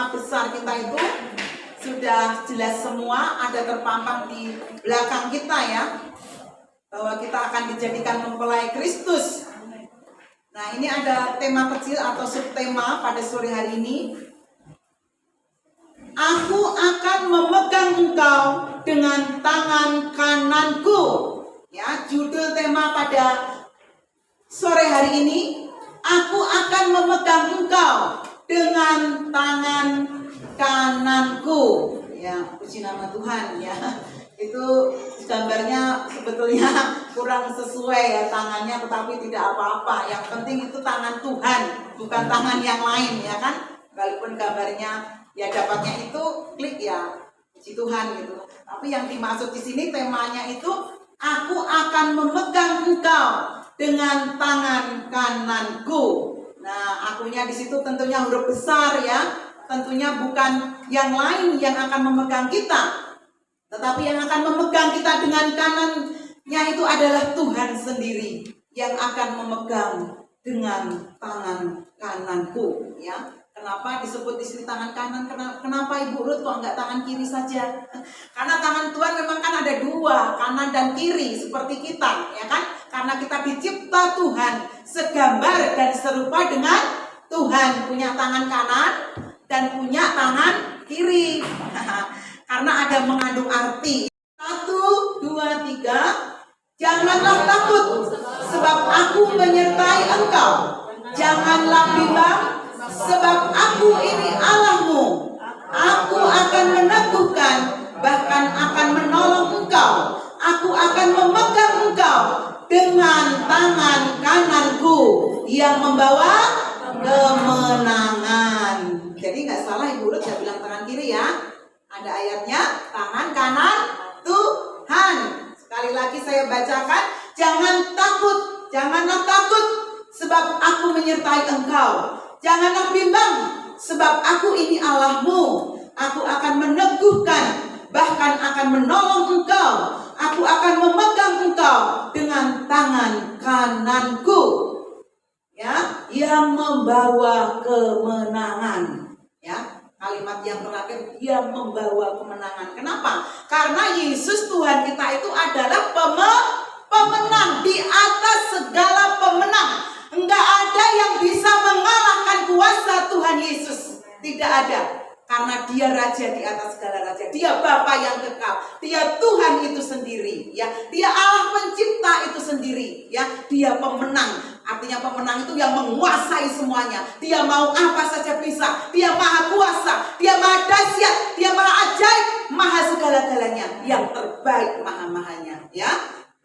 tema besar kita itu sudah jelas semua, ada terpampang di belakang kita ya, bahwa kita akan dijadikan mempelai Kristus. Nah, ini ada tema kecil atau subtema pada sore hari ini. Aku akan memegang engkau dengan tangan kananku. Ya, judul tema pada sore hari ini, aku akan memegang engkau dengan tangan kananku. Ya, puji nama Tuhan ya. Itu gambarnya sebetulnya kurang sesuai ya tangannya, tetapi tidak apa-apa. Yang penting itu tangan Tuhan, bukan tangan yang lain ya kan. Walaupun gambarnya ya dapatnya itu klik ya, puji Tuhan gitu. Tapi yang dimaksud di sini temanya itu aku akan memegang engkau dengan tangan kananku. Nah, akunya di situ tentunya huruf besar ya. Tentunya bukan yang lain yang akan memegang kita, tetapi yang akan memegang kita dengan kanannya itu adalah Tuhan sendiri yang akan memegang dengan tangan kananku ya. Kenapa disebut di sini tangan kanan? Kenapa Ibu Ruth kok enggak tangan kiri saja? Karena tangan Tuhan memang kan ada dua, kanan dan kiri seperti kita, ya kan? Karena kita dicipta Tuhan segambar dan serupa dengan Tuhan, punya tangan kanan dan punya tangan kiri. Karena ada mengandung arti. 1, 2, 3. Janganlah takut, sebab aku menyertai engkau. Janganlah bimbang, sebab aku ini Allahmu. Aku akan meneguhkan, bahkan akan menolong engkau. Aku akan memegang engkau dengan tangan kananku yang membawa kemenangan. Jadi nggak salah Ibu Ruth ya bilang tangan kiri ya. Ada ayatnya, tangan kanan Tuhan. Sekali lagi saya bacakan, janganlah takut, sebab aku menyertai engkau. Janganlah bimbang, sebab aku ini Allahmu. Aku akan meneguhkan, bahkan akan menolong engkau. Aku akan memegang engkau dengan tangan kananku, ya, yang membawa kemenangan. Ya, kalimat yang terakhir, yang membawa kemenangan. Kenapa? Karena Yesus Tuhan kita itu adalah pemenang di atas segala pemenang. Enggak ada yang bisa mengalahkan kuasa Tuhan Yesus. Tidak ada. Karena dia raja di atas segala raja. Dia Bapa yang kekal. Dia Tuhan itu sendiri, ya. Dia Allah pencipta itu sendiri, ya. Dia pemenang. Artinya pemenang itu yang menguasai semuanya. Dia mau apa saja bisa. Dia maha kuasa. Dia maha dahsyat. Dia maha ajaib. Maha segala-galanya. Yang terbaik maha-mahanya, ya.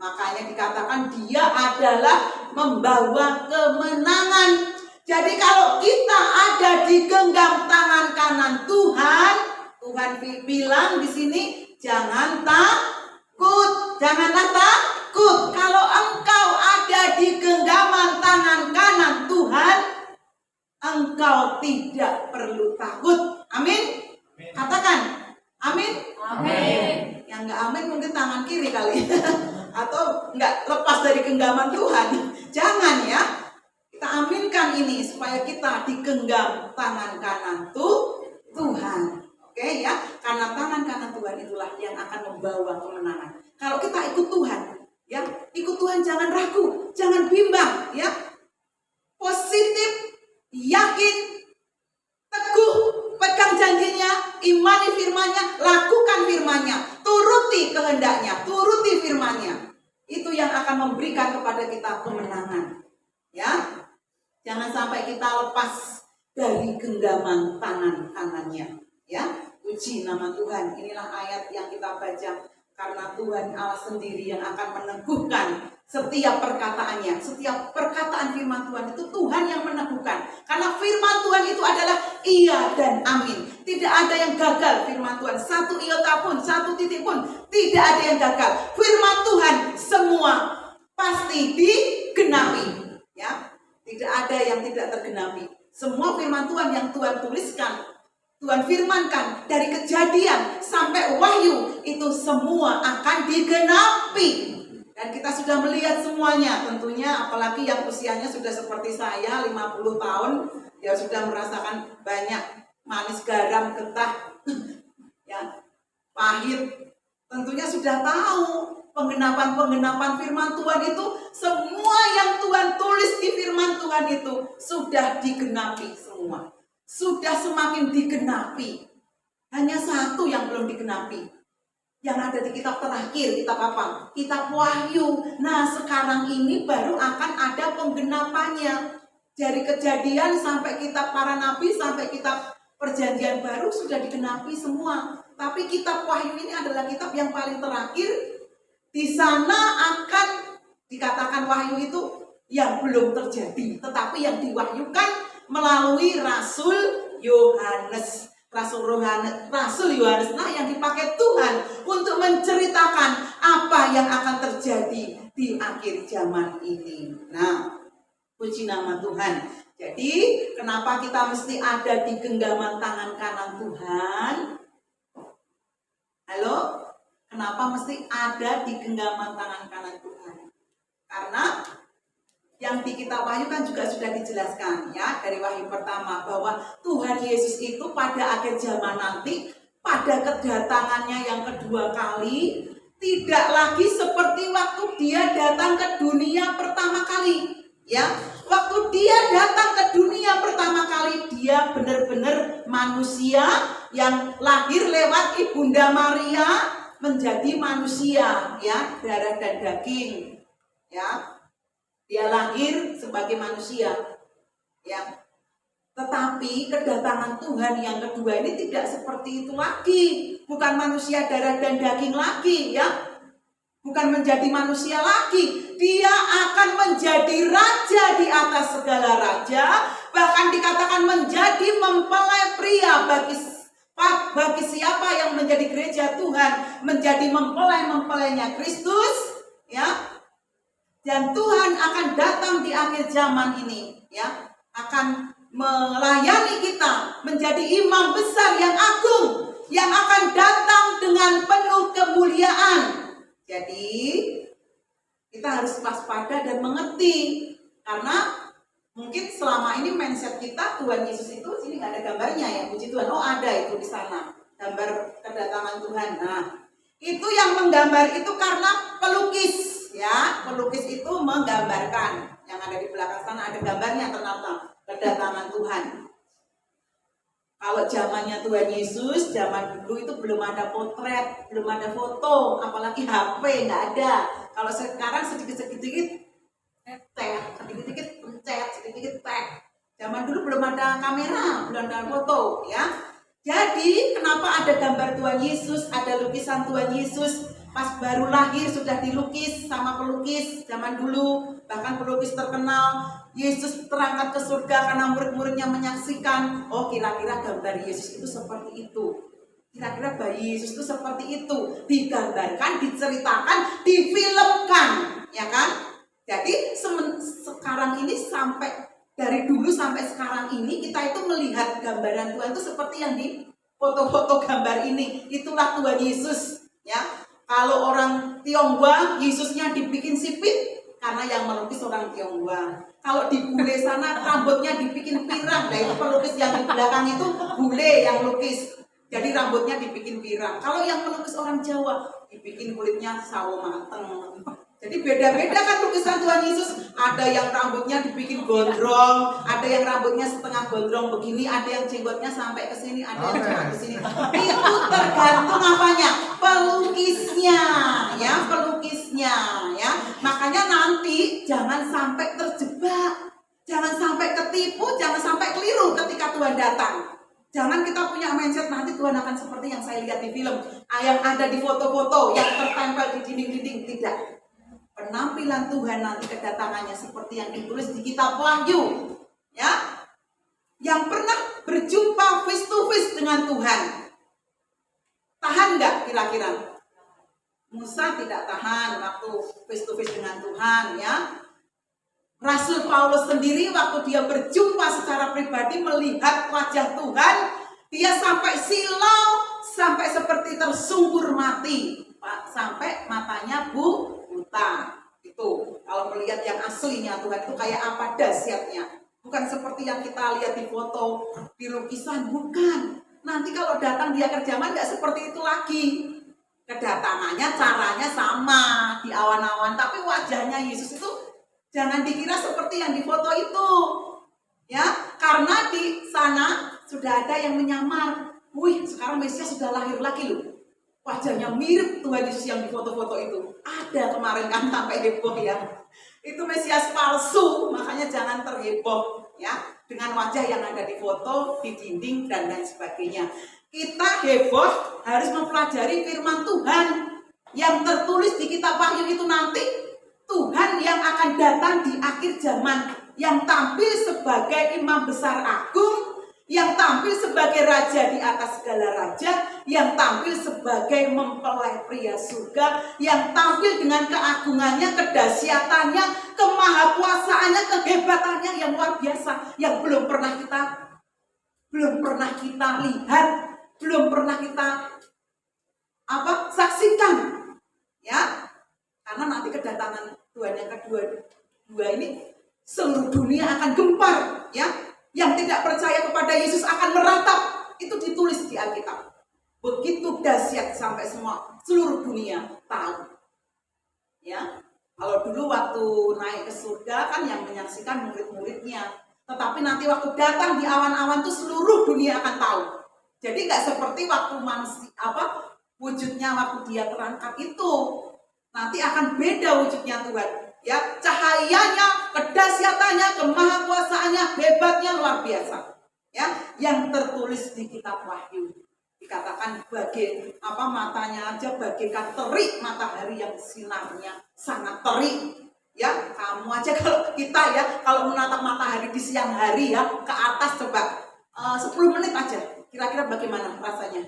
Makanya dikatakan dia adalah membawa kemenangan. Jadi kalau kita ada di genggam tangan kanan Tuhan, Tuhan bilang di sini jangan takut, janganlah takut. Kalau engkau ada di genggaman tangan kanan Tuhan, engkau tidak perlu takut. Amin. Katakan amin. Amin. Yang enggak amin mungkin tangan kiri kali. Atau enggak lepas dari genggaman Tuhan. Jangan ya. Kita aminkan ini supaya kita digenggam tangan kanan Tuhan. Oke ya. Karena tangan kanan Tuhan itulah yang akan membawa kemenangan. Kalau kita ikut Tuhan, ya, ikut Tuhan, jangan ragu, jangan bimbang, ya. Positif, yakin, teguh, pegang janjinya, imani firman-Nya, lakukan firman-Nya, turuti kehendaknya, turuti firman-Nya. Itu yang akan memberikan kepada kita kemenangan. Ya. Jangan sampai kita lepas dari genggaman tangan kanannya. Ya. Puji nama Tuhan. Inilah ayat yang kita baca. Karena Tuhan Allah sendiri yang akan meneguhkan setiap perkataannya. Setiap perkataan firman Tuhan itu Tuhan yang meneguhkan. Karena firman Tuhan itu adalah iya dan amin. Tidak ada yang gagal firman Tuhan. Satu iota pun, satu titik pun tidak ada yang gagal. Firman Tuhan semua pasti digenapi. Ya, tidak ada yang tidak tergenapi. Semua firman Tuhan yang Tuhan tuliskan, Tuhan firmankan dari Kejadian sampai Wahyu, itu semua akan digenapi. Dan kita sudah melihat semuanya tentunya, apalagi yang usianya sudah seperti saya 50 tahun, ya sudah merasakan banyak manis, garam, getah, ya, pahit. Tentunya sudah tahu penggenapan firman Tuhan itu, semua yang Tuhan tulis di firman Tuhan itu sudah digenapi semua. Sudah semakin digenapi. Hanya satu yang belum digenapi. Yang ada di kitab terakhir, kitab apa? Kitab Wahyu. Nah, sekarang ini baru akan ada penggenapannya. Dari Kejadian sampai kitab para nabi, sampai kitab Perjanjian Baru sudah digenapi semua. Tapi kitab Wahyu ini adalah kitab yang paling terakhir. Di sana akan dikatakan wahyu itu yang belum terjadi, tetapi yang diwahyukan melalui Rasul Yohanes. Rasul Yohanes yang dipakai Tuhan untuk menceritakan apa yang akan terjadi di akhir zaman ini. Nah, puji nama Tuhan. Jadi, kenapa kita mesti ada di genggaman tangan kanan Tuhan? Halo? Kenapa mesti ada di genggaman tangan kanan Tuhan? Karena yang di kitab Wahyu kan juga sudah dijelaskan ya, dari Wahyu pertama, bahwa Tuhan Yesus itu pada akhir zaman nanti, pada kedatangannya yang kedua kali, tidak lagi seperti waktu dia datang ke dunia pertama kali. Ya, waktu dia datang ke dunia pertama kali, dia benar-benar manusia yang lahir lewat Ibunda Maria, menjadi manusia, ya, darah dan daging, ya. Dia lahir sebagai manusia, ya. Tetapi kedatangan Tuhan yang kedua ini tidak seperti itu lagi, bukan manusia darah dan daging lagi, ya, bukan menjadi manusia lagi. Dia akan menjadi raja di atas segala raja, bahkan dikatakan menjadi mempelai pria bagi siapa yang menjadi gereja Tuhan, menjadi mempelai-mempelainya Kristus, ya. Dan Tuhan akan datang di akhir zaman ini, ya, akan melayani kita menjadi imam besar yang agung, yang akan datang dengan penuh kemuliaan. Jadi kita harus waspada dan mengerti, karena mungkin selama ini mindset kita Tuhan Yesus itu sini nggak ada gambarnya, ya, puji Tuhan. Oh, ada itu di sana gambar kedatangan Tuhan. Nah, itu yang menggambar itu karena pelukis, ya, pelukis itu menggambarkan. Yang ada di belakang sana ada gambarnya tentang kedatangan Tuhan. Kalau zamannya Tuhan Yesus, zaman dulu itu belum ada potret, belum ada foto, apalagi HP, nggak ada. Kalau sekarang sedikit-sedikit sedikit-sedikit pencet, sedikit-sedikit tag. Zaman dulu belum ada kamera, belum ada foto, ya. Jadi kenapa ada gambar Tuhan Yesus, ada lukisan Tuhan Yesus, pas baru lahir sudah dilukis sama pelukis zaman dulu, bahkan pelukis terkenal. Yesus terangkat ke surga karena murid-muridnya menyaksikan, oh kira-kira gambar Yesus itu seperti itu. Kira-kira bayi Yesus itu seperti itu, digambarkan, diceritakan, difilmkan, ya kan? Jadi sekarang ini sampai dari dulu sampai sekarang ini kita itu melihat gambaran Tuhan itu seperti yang di foto-foto gambar ini. Itulah Tuhan Yesus, ya. Kalau orang Tionghoa, Yesusnya dibikin sipit karena yang melukis orang Tionghoa. Kalau di bule sana rambutnya dibikin pirang, nah itu pelukis yang di belakang itu bule yang lukis. Jadi rambutnya dibikin pirang. Kalau yang melukis orang Jawa dibikin kulitnya sawo mateng. Jadi beda-beda kan lukisan Tuhan Yesus. Ada yang rambutnya dibikin gondrong, ada yang rambutnya setengah gondrong begini, ada yang jenggotnya sampai ke sini, ada yang cuma ke sini. Itu tergantung apanya? Pelukisnya, ya, pelukisnya, ya. Makanya nanti jangan sampai terjebak, jangan sampai ketipu, jangan sampai keliru ketika Tuhan datang. Jangan kita punya mindset nanti Tuhan akan seperti yang saya lihat di film, yang ada di foto-foto, yang tertempel di dinding-dinding. Tidak. Penampilan Tuhan nanti kedatangannya seperti yang ditulis di kitab Wahyu, ya, yang pernah berjumpa face to face dengan Tuhan. Tahan nggak kira-kira? Musa tidak tahan waktu face to face dengan Tuhan, ya. Rasul Paulus sendiri waktu dia berjumpa secara pribadi melihat wajah Tuhan, dia sampai silau, sampai seperti tersungkur mati, sampai matanya buta. Itu kalau melihat yang aslinya Tuhan itu kayak apa dahsyatnya. Bukan seperti yang kita lihat di foto, di lukisan, bukan. Nanti kalau datang di akhir zaman nggak seperti itu lagi. Kedatangannya, caranya sama di awan-awan, tapi wajahnya Yesus itu jangan dikira seperti yang di foto itu. Ya, karena di sana sudah ada yang menyamar. Wih, sekarang Mesias sudah lahir lagi loh. Wajahnya mirip Tuhan Yesus yang di foto-foto itu. Ada kemarin kan sampai heboh ya. Itu Mesias palsu, makanya jangan terheboh ya dengan wajah yang ada di foto, di dinding dan lain sebagainya. Kita heboh harus mempelajari firman Tuhan yang tertulis di kitab Wahyu itu nanti. Tuhan yang akan datang di akhir zaman, yang tampil sebagai imam besar agung, yang tampil sebagai raja di atas segala raja, yang tampil sebagai mempelai pria surga, yang tampil dengan keagungannya, kedahsyatannya, kemahakuasaannya, kehebatannya yang luar biasa, yang belum pernah kita lihat, belum pernah kita saksikan, ya. Karena nanti kedatangan Tuhan yang kedua ini seluruh dunia akan gempar, ya. Yang tidak percaya kepada Yesus akan meratap. Itu ditulis di Alkitab. Begitu dahsyat sampai seluruh dunia tahu. Ya. Kalau dulu waktu naik ke surga kan yang menyaksikan murid-muridnya. Tetapi nanti waktu datang di awan-awan itu seluruh dunia akan tahu. Jadi nggak seperti waktu wujudnya waktu dia terangkat itu. Nanti akan beda wujudnya Tuhan. Ya, cahayanya, kedahsyatannya, kemahakuasaannya, hebatnya luar biasa. Ya, yang tertulis di kitab Wahyu dikatakan matanya aja bagaikan terik matahari yang sinarnya sangat terik. Ya, kamu aja kalau menatap matahari di siang hari ya ke atas coba 10 menit aja. Kira-kira bagaimana rasanya?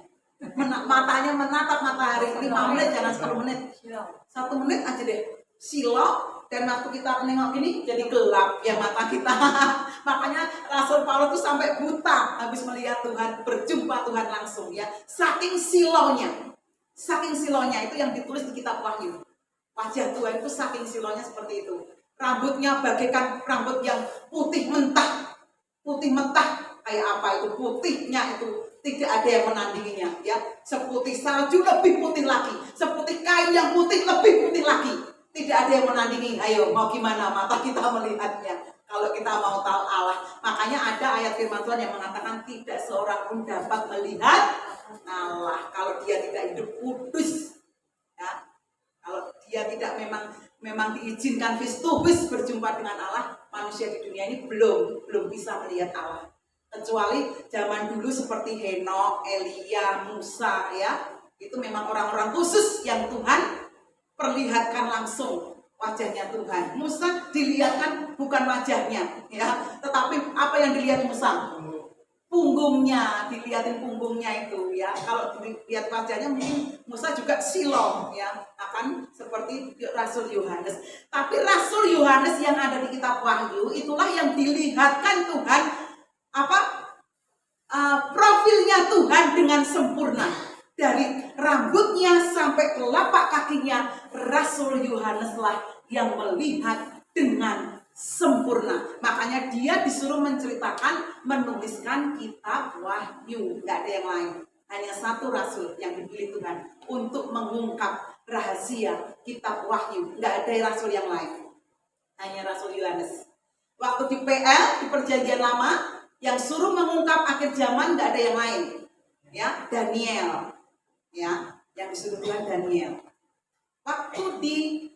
Matanya menatap matahari 5 menit, jangan 10 menit. 1 menit aja deh. Silau. Dan waktu kita menengok ini jadi gelap ya mata kita. Makanya Rasul Paulus itu sampai buta habis melihat Tuhan, berjumpa Tuhan langsung ya. Saking silaunya itu yang ditulis di kitab Wahyu. Wajah Tuhan itu saking silaunya seperti itu. Rambutnya bagaikan rambut yang putih mentah kayak apa itu putihnya itu tidak ada yang menandinginya ya. Seputih salju lebih putih lagi, seputih kain yang putih lebih putih lagi. Tidak ada yang menandingi. Ayo, mau gimana mata kita melihatnya? Kalau kita mau tahu Allah. Makanya ada ayat firman Tuhan yang mengatakan tidak seorang pun dapat melihat Allah kalau dia tidak hidup kudus. Ya. Kalau dia tidak memang diizinkan face to face berjumpa dengan Allah, manusia di dunia ini belum bisa melihat Allah. Kecuali zaman dulu seperti Henokh, Elia, Musa ya. Itu memang orang-orang khusus yang Tuhan perlihatkan langsung wajahnya Tuhan. Musa dilihatkan bukan wajahnya ya, tetapi apa yang dilihat Musa? Punggungnya, dilihatin punggungnya itu ya. Kalau dilihat wajahnya mungkin Musa juga silau ya, akan seperti Rasul Yohanes. Tapi Rasul Yohanes yang ada di kitab Wahyu itulah yang dilihatkan Tuhan profilnya Tuhan dengan sempurna. Dari rambutnya sampai telapak kakinya, Rasul Yohaneslah yang melihat dengan sempurna. Makanya dia disuruh menuliskan kitab Wahyu. Gak ada yang lain. Hanya satu rasul yang dipilih Tuhan untuk mengungkap rahasia kitab Wahyu. Gak ada rasul yang lain. Hanya Rasul Yohanes. Waktu di PL, di Perjanjian Lama, yang suruh mengungkap akhir zaman gak ada yang lain. Ya, Daniel. Ya, yang disuruh Tuhan Daniel. Waktu di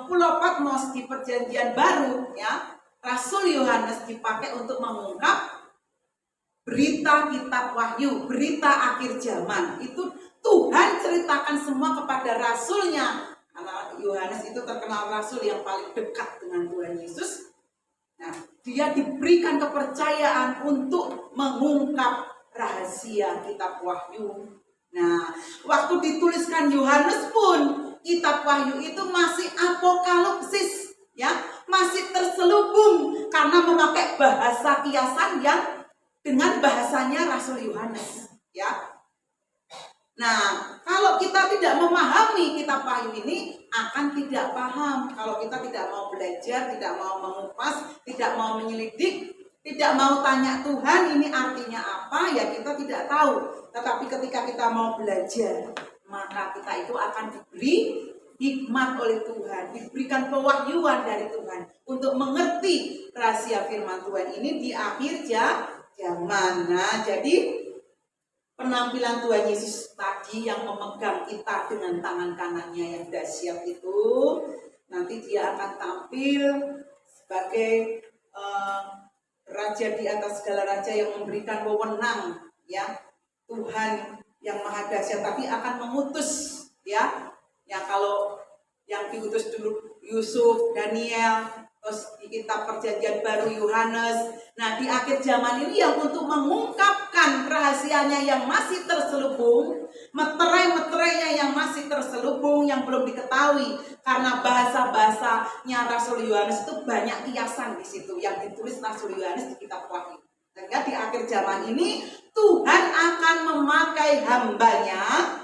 Pulau Patmos di Perjanjian Baru, ya, Rasul Yohanes dipakai untuk mengungkap berita kitab Wahyu, berita akhir zaman. Itu Tuhan ceritakan semua kepada rasulnya. Karena Yohanes itu terkenal rasul yang paling dekat dengan Tuhan Yesus. Nah, dia diberikan kepercayaan untuk mengungkap rahasia kitab Wahyu. Nah, waktu dituliskan Yohanes pun kitab Wahyu itu masih apokalipsis, ya, masih terselubung karena memakai bahasa kiasan yang dengan bahasanya Rasul Yohanes, ya. Nah, kalau kita tidak memahami kitab Wahyu ini akan tidak paham. Kalau kita tidak mau belajar, tidak mau mengupas, tidak mau menyelidik, tidak mau tanya Tuhan ini artinya apa, ya kita tidak tahu. Tetapi ketika kita mau belajar, maka kita itu akan diberi hikmat oleh Tuhan, diberikan pewahyuan dari Tuhan untuk mengerti rahasia firman Tuhan ini di akhir zaman. Nah, jadi penampilan Tuhan Yesus tadi yang memegang kita dengan tangan kanannya yang dahsyat itu, nanti dia akan tampil sebagai raja di atas segala raja yang memberikan wewenang, ya, Tuhan yang maha dahsyat, tapi akan mengutus, ya kalau yang diutus dulu Yusuf, Daniel, terus di kitab perjanjian baru Yohanes. Nah, di akhir zaman ini yang untuk mengungkapkan rahasianya yang masih terselubung, meterai-meterainya yang masih terselubung, yang belum diketahui, karena bahasa-bahasanya Rasul Yohanes itu banyak kiasan di situ yang ditulis Rasul Yohanes di kitab Wahyu. Sehingga di akhir zaman ini Tuhan akan memakai hambanya.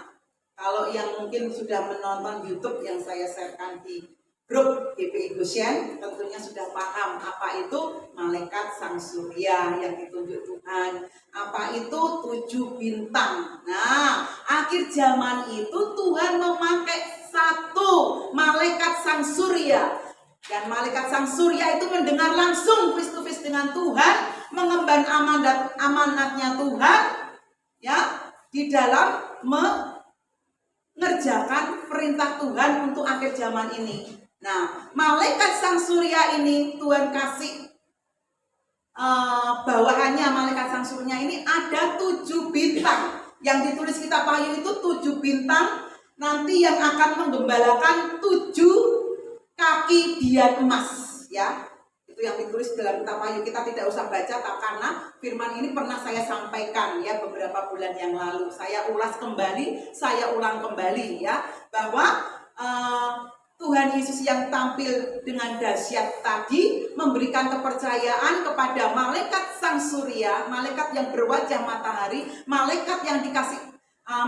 Kalau yang mungkin sudah menonton YouTube yang saya sharekan di grup GPI Goshen, tentunya sudah paham apa itu malaikat sang surya yang ditunjuk Tuhan, apa itu 7 bintang. Nah, akhir zaman itu Tuhan memakai satu malaikat sang surya, dan malaikat sang surya itu mendengar langsung face to face dengan Tuhan, mengemban amanatnya Tuhan, ya, di dalam mengerjakan perintah Tuhan untuk akhir zaman ini. Nah, malaikat sang surya ini Tuhan kasih bawahannya malaikat sang surya ini ada 7 bintang. Yang ditulis kitab Wahyu itu 7 bintang nanti yang akan menggembalakan 7 kaki dian emas, ya. Itu yang ditulis dalam kitab Wahyu. Kita tidak usah baca karena firman ini pernah saya sampaikan, ya, beberapa bulan yang lalu. Saya ulas kembali, saya ulang kembali, ya, bahwa Tuhan Yesus yang tampil dengan dahsyat tadi memberikan kepercayaan kepada malaikat sang surya, malaikat yang berwajah matahari, malaikat yang dikasih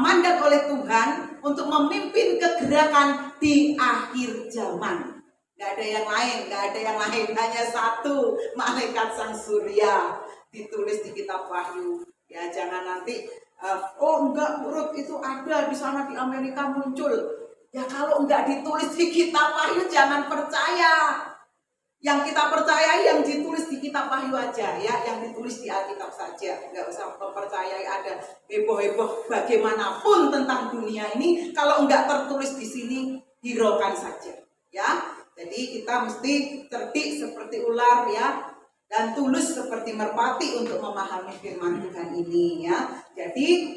mandat oleh Tuhan untuk memimpin kegerakan di akhir zaman. Gak ada yang lain, hanya satu malaikat sang surya ditulis di kitab Wahyu. Ya, jangan nanti oh enggak, Ruth, itu ada di sana di Amerika muncul. Ya, kalau enggak ditulis di kitab Wahyu jangan percaya. Yang kita percayai yang ditulis di kitab Wahyu aja, ya, yang ditulis di Alkitab saja. Enggak usah mempercayai ada heboh-heboh bagaimanapun tentang dunia ini, kalau enggak tertulis di sini hiraukan saja, ya. Jadi kita mesti cerdik seperti ular, ya, dan tulus seperti merpati untuk memahami firman Tuhan ini, ya. Jadi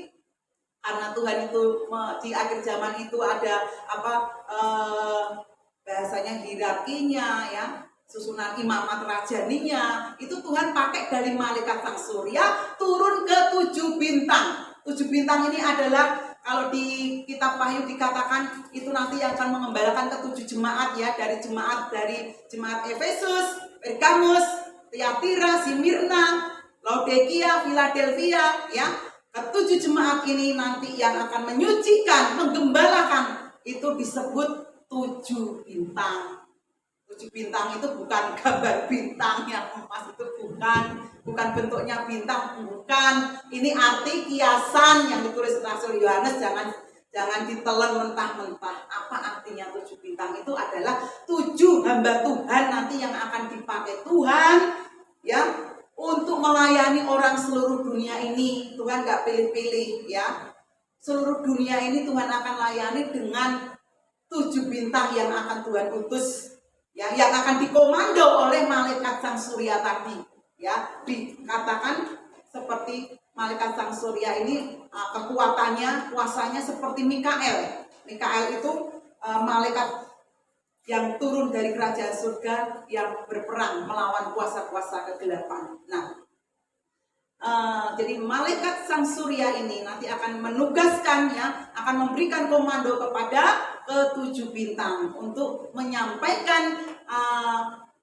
karena Tuhan itu di akhir zaman itu ada bahasanya hierarkinya, ya, susunan imamat rajaninya, itu Tuhan pakai dari malaikat sang surya turun ke 7 bintang. 7 bintang ini adalah kalau di kitab Wahyu dikatakan itu nanti akan mengembalakan ke 7 jemaat, ya, dari jemaat Efesus, Pergamus, Tiatira, Smyrna, Laodikia, Philadelphia, ya. Ke-7 jemaat ini nanti yang akan menyucikan, menggembalakan, itu disebut 7 bintang. 7 bintang itu bukan gambar bintang yang emas, itu bukan bentuknya bintang, bukan. Ini arti kiasan yang ditulis Rasul Yohanes, jangan ditelan mentah-mentah. Apa artinya 7 bintang? Itu adalah 7 hamba Tuhan nanti yang akan dipakai Tuhan, ya, untuk melayani orang seluruh dunia ini. Tuhan gak pilih-pilih, ya. Seluruh dunia ini Tuhan akan layani dengan 7 bintang yang akan Tuhan utus, ya, yang akan dikomando oleh malaikat sang surya tadi, ya. Dikatakan seperti malaikat sang surya ini kekuatannya, kuasanya seperti Mikael. Mikael itu malaikat yang turun dari kerajaan surga yang berperang melawan kuasa-kuasa kegelapan. Nah, jadi malaikat sang surya ini nanti akan menugaskan, ya, akan memberikan komando kepada ke-7 bintang untuk menyampaikan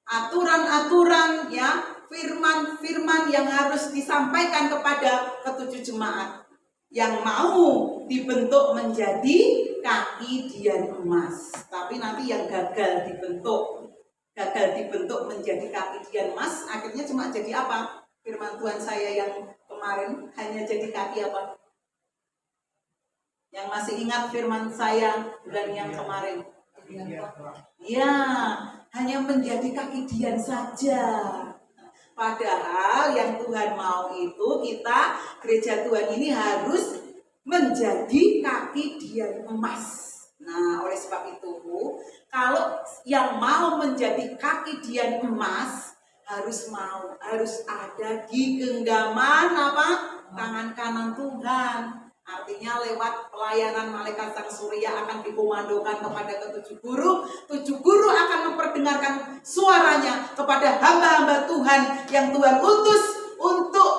aturan-aturan, ya, firman-firman yang harus disampaikan kepada ke-7 jemaat yang mau dibentuk menjadi kaki dian emas. Tapi nanti yang gagal dibentuk menjadi kaki dian emas, akhirnya cuma jadi apa? firman Tuhan saya yang kemarin hanya jadi kaki apa? Yang masih ingat firman saya bulan yang kemarin? Ya, hanya menjadi kaki Dian saja. Padahal yang Tuhan mau itu kita gereja Tuhan ini harus menjadi kaki Dian emas. Nah, oleh sebab itu, kalau yang mau menjadi kaki Dian emas harus ada di genggaman apa? Tangan kanan Tuhan. Artinya lewat pelayanan malaikat sang surya akan dikomandokan kepada ketujuh guru. Tujuh guru akan memperdengarkan suaranya kepada hamba-hamba Tuhan yang Tuhan utus untuk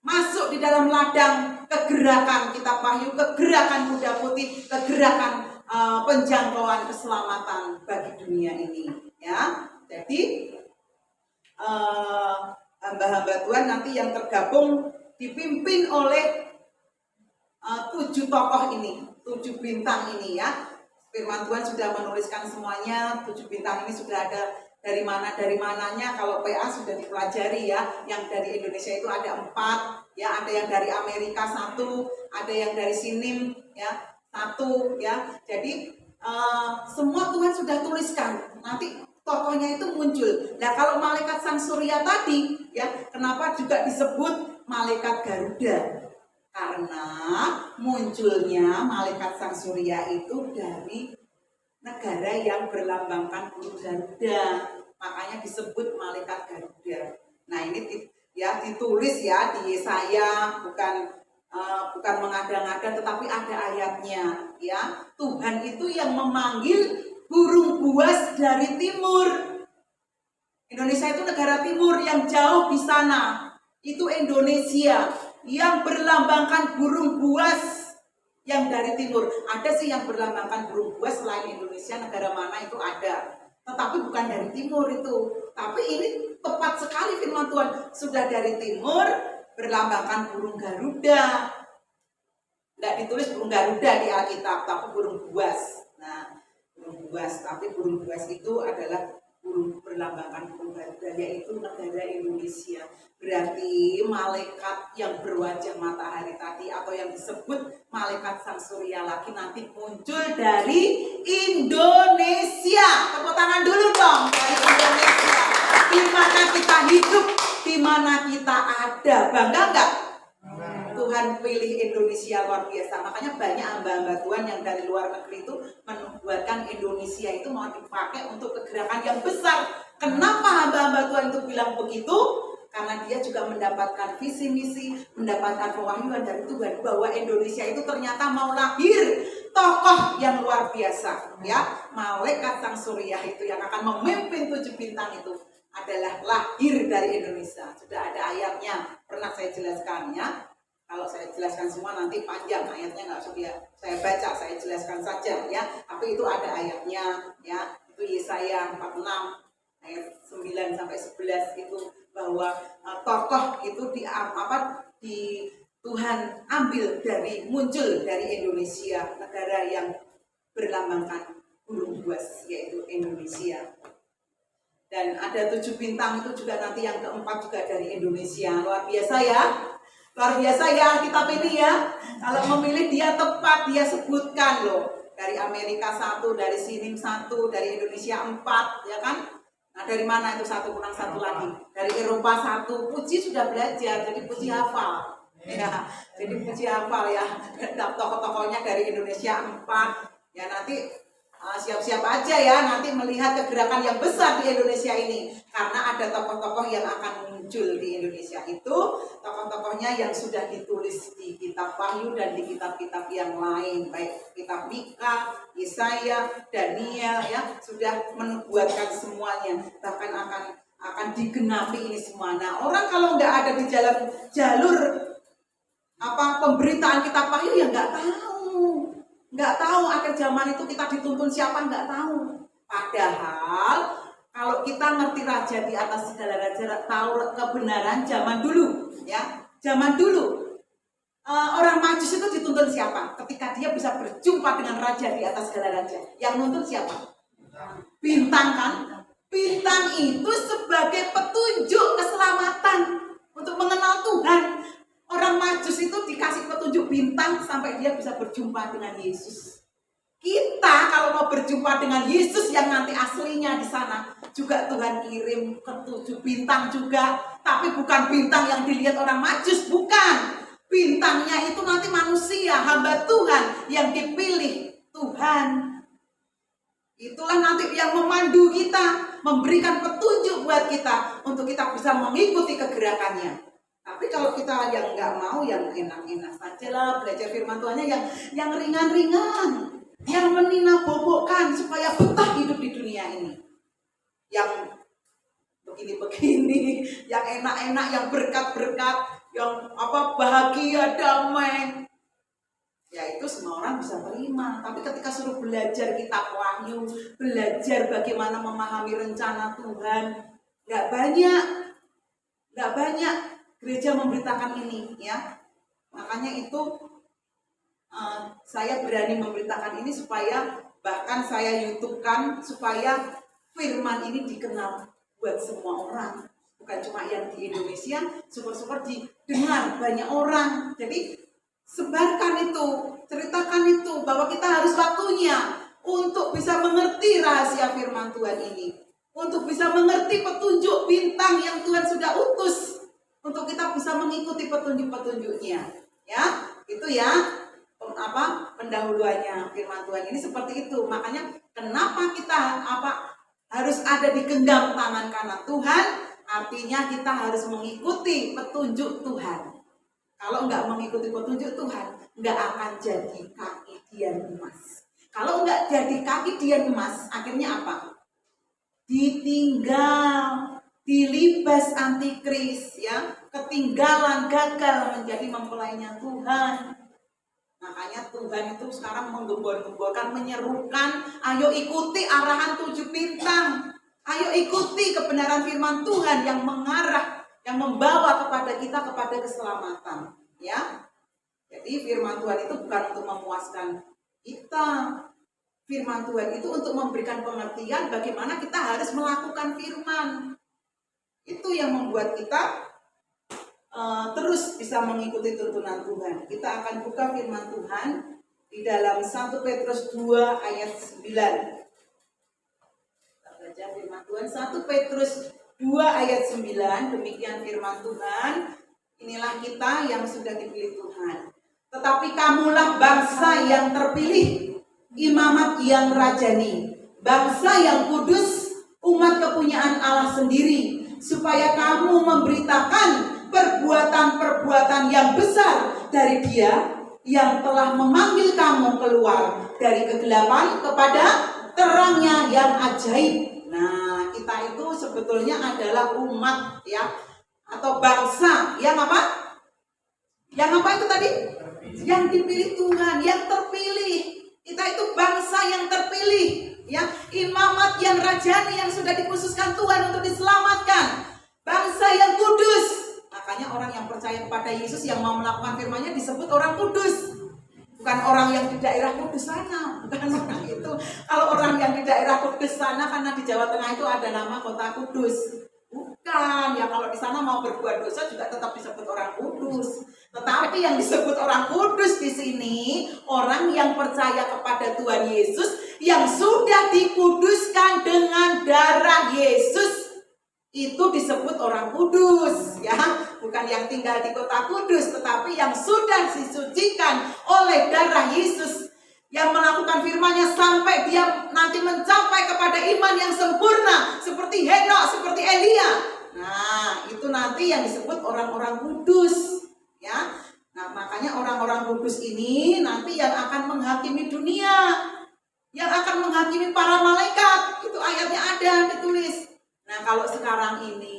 masuk di dalam ladang kegerakan kitab Wahyu, kegerakan kuda putih, kegerakan penjangkauan keselamatan bagi dunia ini. Ya, jadi hamba-hamba Tuhan nanti yang tergabung dipimpin oleh 7 tokoh ini, 7 bintang ini ya. Firman Tuhan sudah menuliskan semuanya. 7 bintang ini sudah ada dari mananya. Kalau PA sudah dipelajari ya. Yang dari Indonesia itu ada 4 ya, ada yang dari Amerika 1, ada yang dari Sinim ya 1 ya. Jadi semua Tuhan sudah tuliskan. Nanti tokohnya itu muncul. Nah, kalau malaikat sang surya tadi ya, kenapa juga disebut malaikat Garuda? Karena munculnya malaikat sang surya itu dari negara yang berlambangkan burung Garuda, makanya disebut malaikat Garuda. Nah, ini ya ditulis ya di Yesaya, bukan mengada-ngada, tetapi ada ayatnya ya. Tuhan itu yang memanggil burung buas dari timur. Indonesia itu negara timur yang jauh di sana. Itu Indonesia yang berlambangkan burung buas yang dari timur. Ada sih yang berlambangkan burung buas selain Indonesia, negara mana itu ada. Tetapi bukan dari timur itu. Tapi ini tepat sekali firman Tuhan. Sudah dari timur, berlambangkan burung Garuda. Tidak ditulis burung Garuda di Alkitab, tapi burung buas. Nah, burung buas. Tapi burung buas itu adalah burung berlambangkan burung Garuda, yaitu negara Indonesia. Berarti malaikat yang berwajah matahari tadi atau yang disebut malaikat sang surya lagi nanti muncul dari Indonesia. Tepuk tangan dulu dong, dari Indonesia. Di mana kita hidup, di mana kita ada. Bangga enggak? Tuhan pilih Indonesia luar biasa. Makanya banyak hamba-hamba Tuhan yang dari luar negeri itu membuatkan Indonesia itu mau dipakai untuk kegerakan yang besar. Kenapa hamba-hamba Tuhan itu bilang begitu? Karena dia juga mendapatkan visi misi, mendapatkan pewahyuan dari Tuhan bahwa Indonesia itu ternyata mau lahir tokoh yang luar biasa, ya. Malaikat sang surya itu yang akan memimpin 7 bintang itu adalah lahir dari Indonesia. Sudah ada ayatnya, pernah saya jelaskan ya. Kalau saya jelaskan semua nanti panjang ayatnya, nggak usah saya baca, saya jelaskan saja ya. Tapi itu ada ayatnya ya. Itu Yesaya 46 ayat 9 sampai 11 itu bahwa tokoh itu di Tuhan ambil muncul dari Indonesia, negara yang berlambangkan burung buas yaitu Indonesia. Dan ada 7 bintang itu juga nanti yang keempat juga dari Indonesia. Luar biasa ya. Luar biasa ya kitab ini ya. Kalau memilih dia tepat, dia sebutkan loh. Dari Amerika 1, dari Sinim 1, dari Indonesia 4, ya kan? Nah, dari mana itu 1 kurang 1 lagi? Dari Eropa 1. Puji sudah belajar, jadi Puji hafal. Ya, jadi Puji hafal ya. Tokoh-tokohnya dari Indonesia 4. Ya, nanti siap-siap aja ya nanti melihat kegerakan yang besar di Indonesia ini. Karena ada tokoh-tokoh yang akan muncul di Indonesia itu. Tokoh-tokohnya yang sudah ditulis di kitab Wahyu dan di kitab-kitab yang lain. Baik kitab Mika, Yesaya, Daniel ya. Sudah membuatkan semuanya. Bahkan akan digenapi ini semua. Nah, orang kalau nggak ada di jalur pemberitaan kitab Wahyu ya nggak tahu akhir zaman itu kita dituntun siapa, nggak tahu. Padahal kalau kita ngerti raja di atas segala raja, tahu kebenaran zaman dulu ya, zaman dulu orang Majus itu dituntun siapa? Ketika dia bisa berjumpa dengan raja di atas segala raja, yang nuntun siapa? Bintang kan? Bintang itu sebagai petunjuk keselamatan untuk mengenal Tuhan. Orang Majus itu dikasih petunjuk bintang sampai dia bisa berjumpa dengan Yesus. Kita kalau mau berjumpa dengan Yesus yang nanti aslinya di sana, juga Tuhan kirim petunjuk bintang juga, tapi bukan bintang yang dilihat orang Majus, bukan. Bintangnya itu nanti manusia, hamba Tuhan yang dipilih Tuhan. Itulah nanti yang memandu kita, memberikan petunjuk buat kita untuk kita bisa mengikuti kegerakannya. Tapi kalau kita yang nggak mau, yang enak-enak saja lah belajar firman Tuhannya, yang ringan-ringan, yang menina bobokkan supaya betah hidup di dunia ini. Yang begini-begini, yang enak-enak, yang berkat-berkat, yang bahagia, damai. Ya itu semua orang bisa terima. Tapi ketika suruh belajar kitab Wahyu, belajar bagaimana memahami rencana Tuhan, nggak banyak gereja memberitakan ini, ya. Makanya itu saya berani memberitakan ini supaya bahkan saya YouTube-kan supaya firman ini dikenal buat semua orang, bukan cuma yang di Indonesia, syukur-syukur didengar banyak orang. Jadi sebarkan itu, ceritakan itu bahwa kita harus waktunya untuk bisa mengerti rahasia firman Tuhan ini, untuk bisa mengerti petunjuk bintang yang Tuhan sudah utus, untuk kita bisa mengikuti petunjuk-petunjuknya, ya. Itu ya pendahuluannya firman Tuhan ini seperti itu. Makanya kenapa kita harus ada di genggam tangan kanan Tuhan, artinya kita harus mengikuti petunjuk Tuhan. Kalau nggak mengikuti petunjuk Tuhan, nggak akan jadi kaki dian emas. Kalau nggak jadi kaki dian emas, akhirnya apa? Ditinggal, dilibas antikris, ya, ketinggalan, gagal menjadi mempelainya Tuhan. Makanya Tuhan itu sekarang menggembor-gemborkan, menyerukan, ayo ikuti arahan 7 bintang, ayo ikuti kebenaran firman Tuhan yang mengarah, yang membawa kepada kita kepada keselamatan, ya. Jadi firman Tuhan itu bukan untuk memuaskan kita. Firman Tuhan itu untuk memberikan pengertian bagaimana kita harus melakukan firman. Itu yang membuat kita terus bisa mengikuti tuntunan Tuhan. Kita akan buka firman Tuhan di dalam 1 Petrus 2 ayat 9. Kita baca firman Tuhan 1 Petrus 2 ayat 9. Demikian firman Tuhan. Inilah kita yang sudah dipilih Tuhan. Tetapi kamulah bangsa yang terpilih, imamat yang rajani, bangsa yang kudus, umat kepunyaan Allah sendiri, supaya kamu memberitakan perbuatan-perbuatan yang besar dari Dia yang telah memanggil kamu keluar dari kegelapan kepada terangnya yang ajaib. Nah, kita itu sebetulnya adalah umat, ya, atau bangsa yang apa? Yang apa itu tadi? Yang dipilih Tuhan, yang terpilih. Kita itu bangsa yang terpilih, ya, imamat yang rajani yang sudah dikhususkan Tuhan untuk diselamatkan, bangsa yang kudus. Makanya orang yang percaya kepada Yesus yang mau melakukan firman-Nya disebut orang kudus. Bukan orang yang di daerah Kudus sana, bukan orang itu. Kalau orang yang di daerah Kudus sana, karena di Jawa Tengah itu ada nama kota Kudus. Bukan, ya kalau di sana mau berbuat dosa juga tetap disebut orang kudus. Tetapi yang disebut orang kudus di sini, orang yang percaya kepada Tuhan Yesus, yang sudah dikuduskan dengan darah Yesus, itu disebut orang kudus, ya. Bukan yang tinggal di kota Kudus, tetapi yang sudah disucikan oleh darah Yesus, yang melakukan firman-Nya sampai dia nanti mencapai kepada iman yang sempurna, seperti Henok, seperti Elia. Nah, itu nanti yang disebut orang-orang kudus, ya. Nah, makanya orang-orang kudus ini nanti yang akan menghakimi dunia, yang akan menghakimi para malaikat. Itu ayatnya ada ditulis. Nah, kalau sekarang ini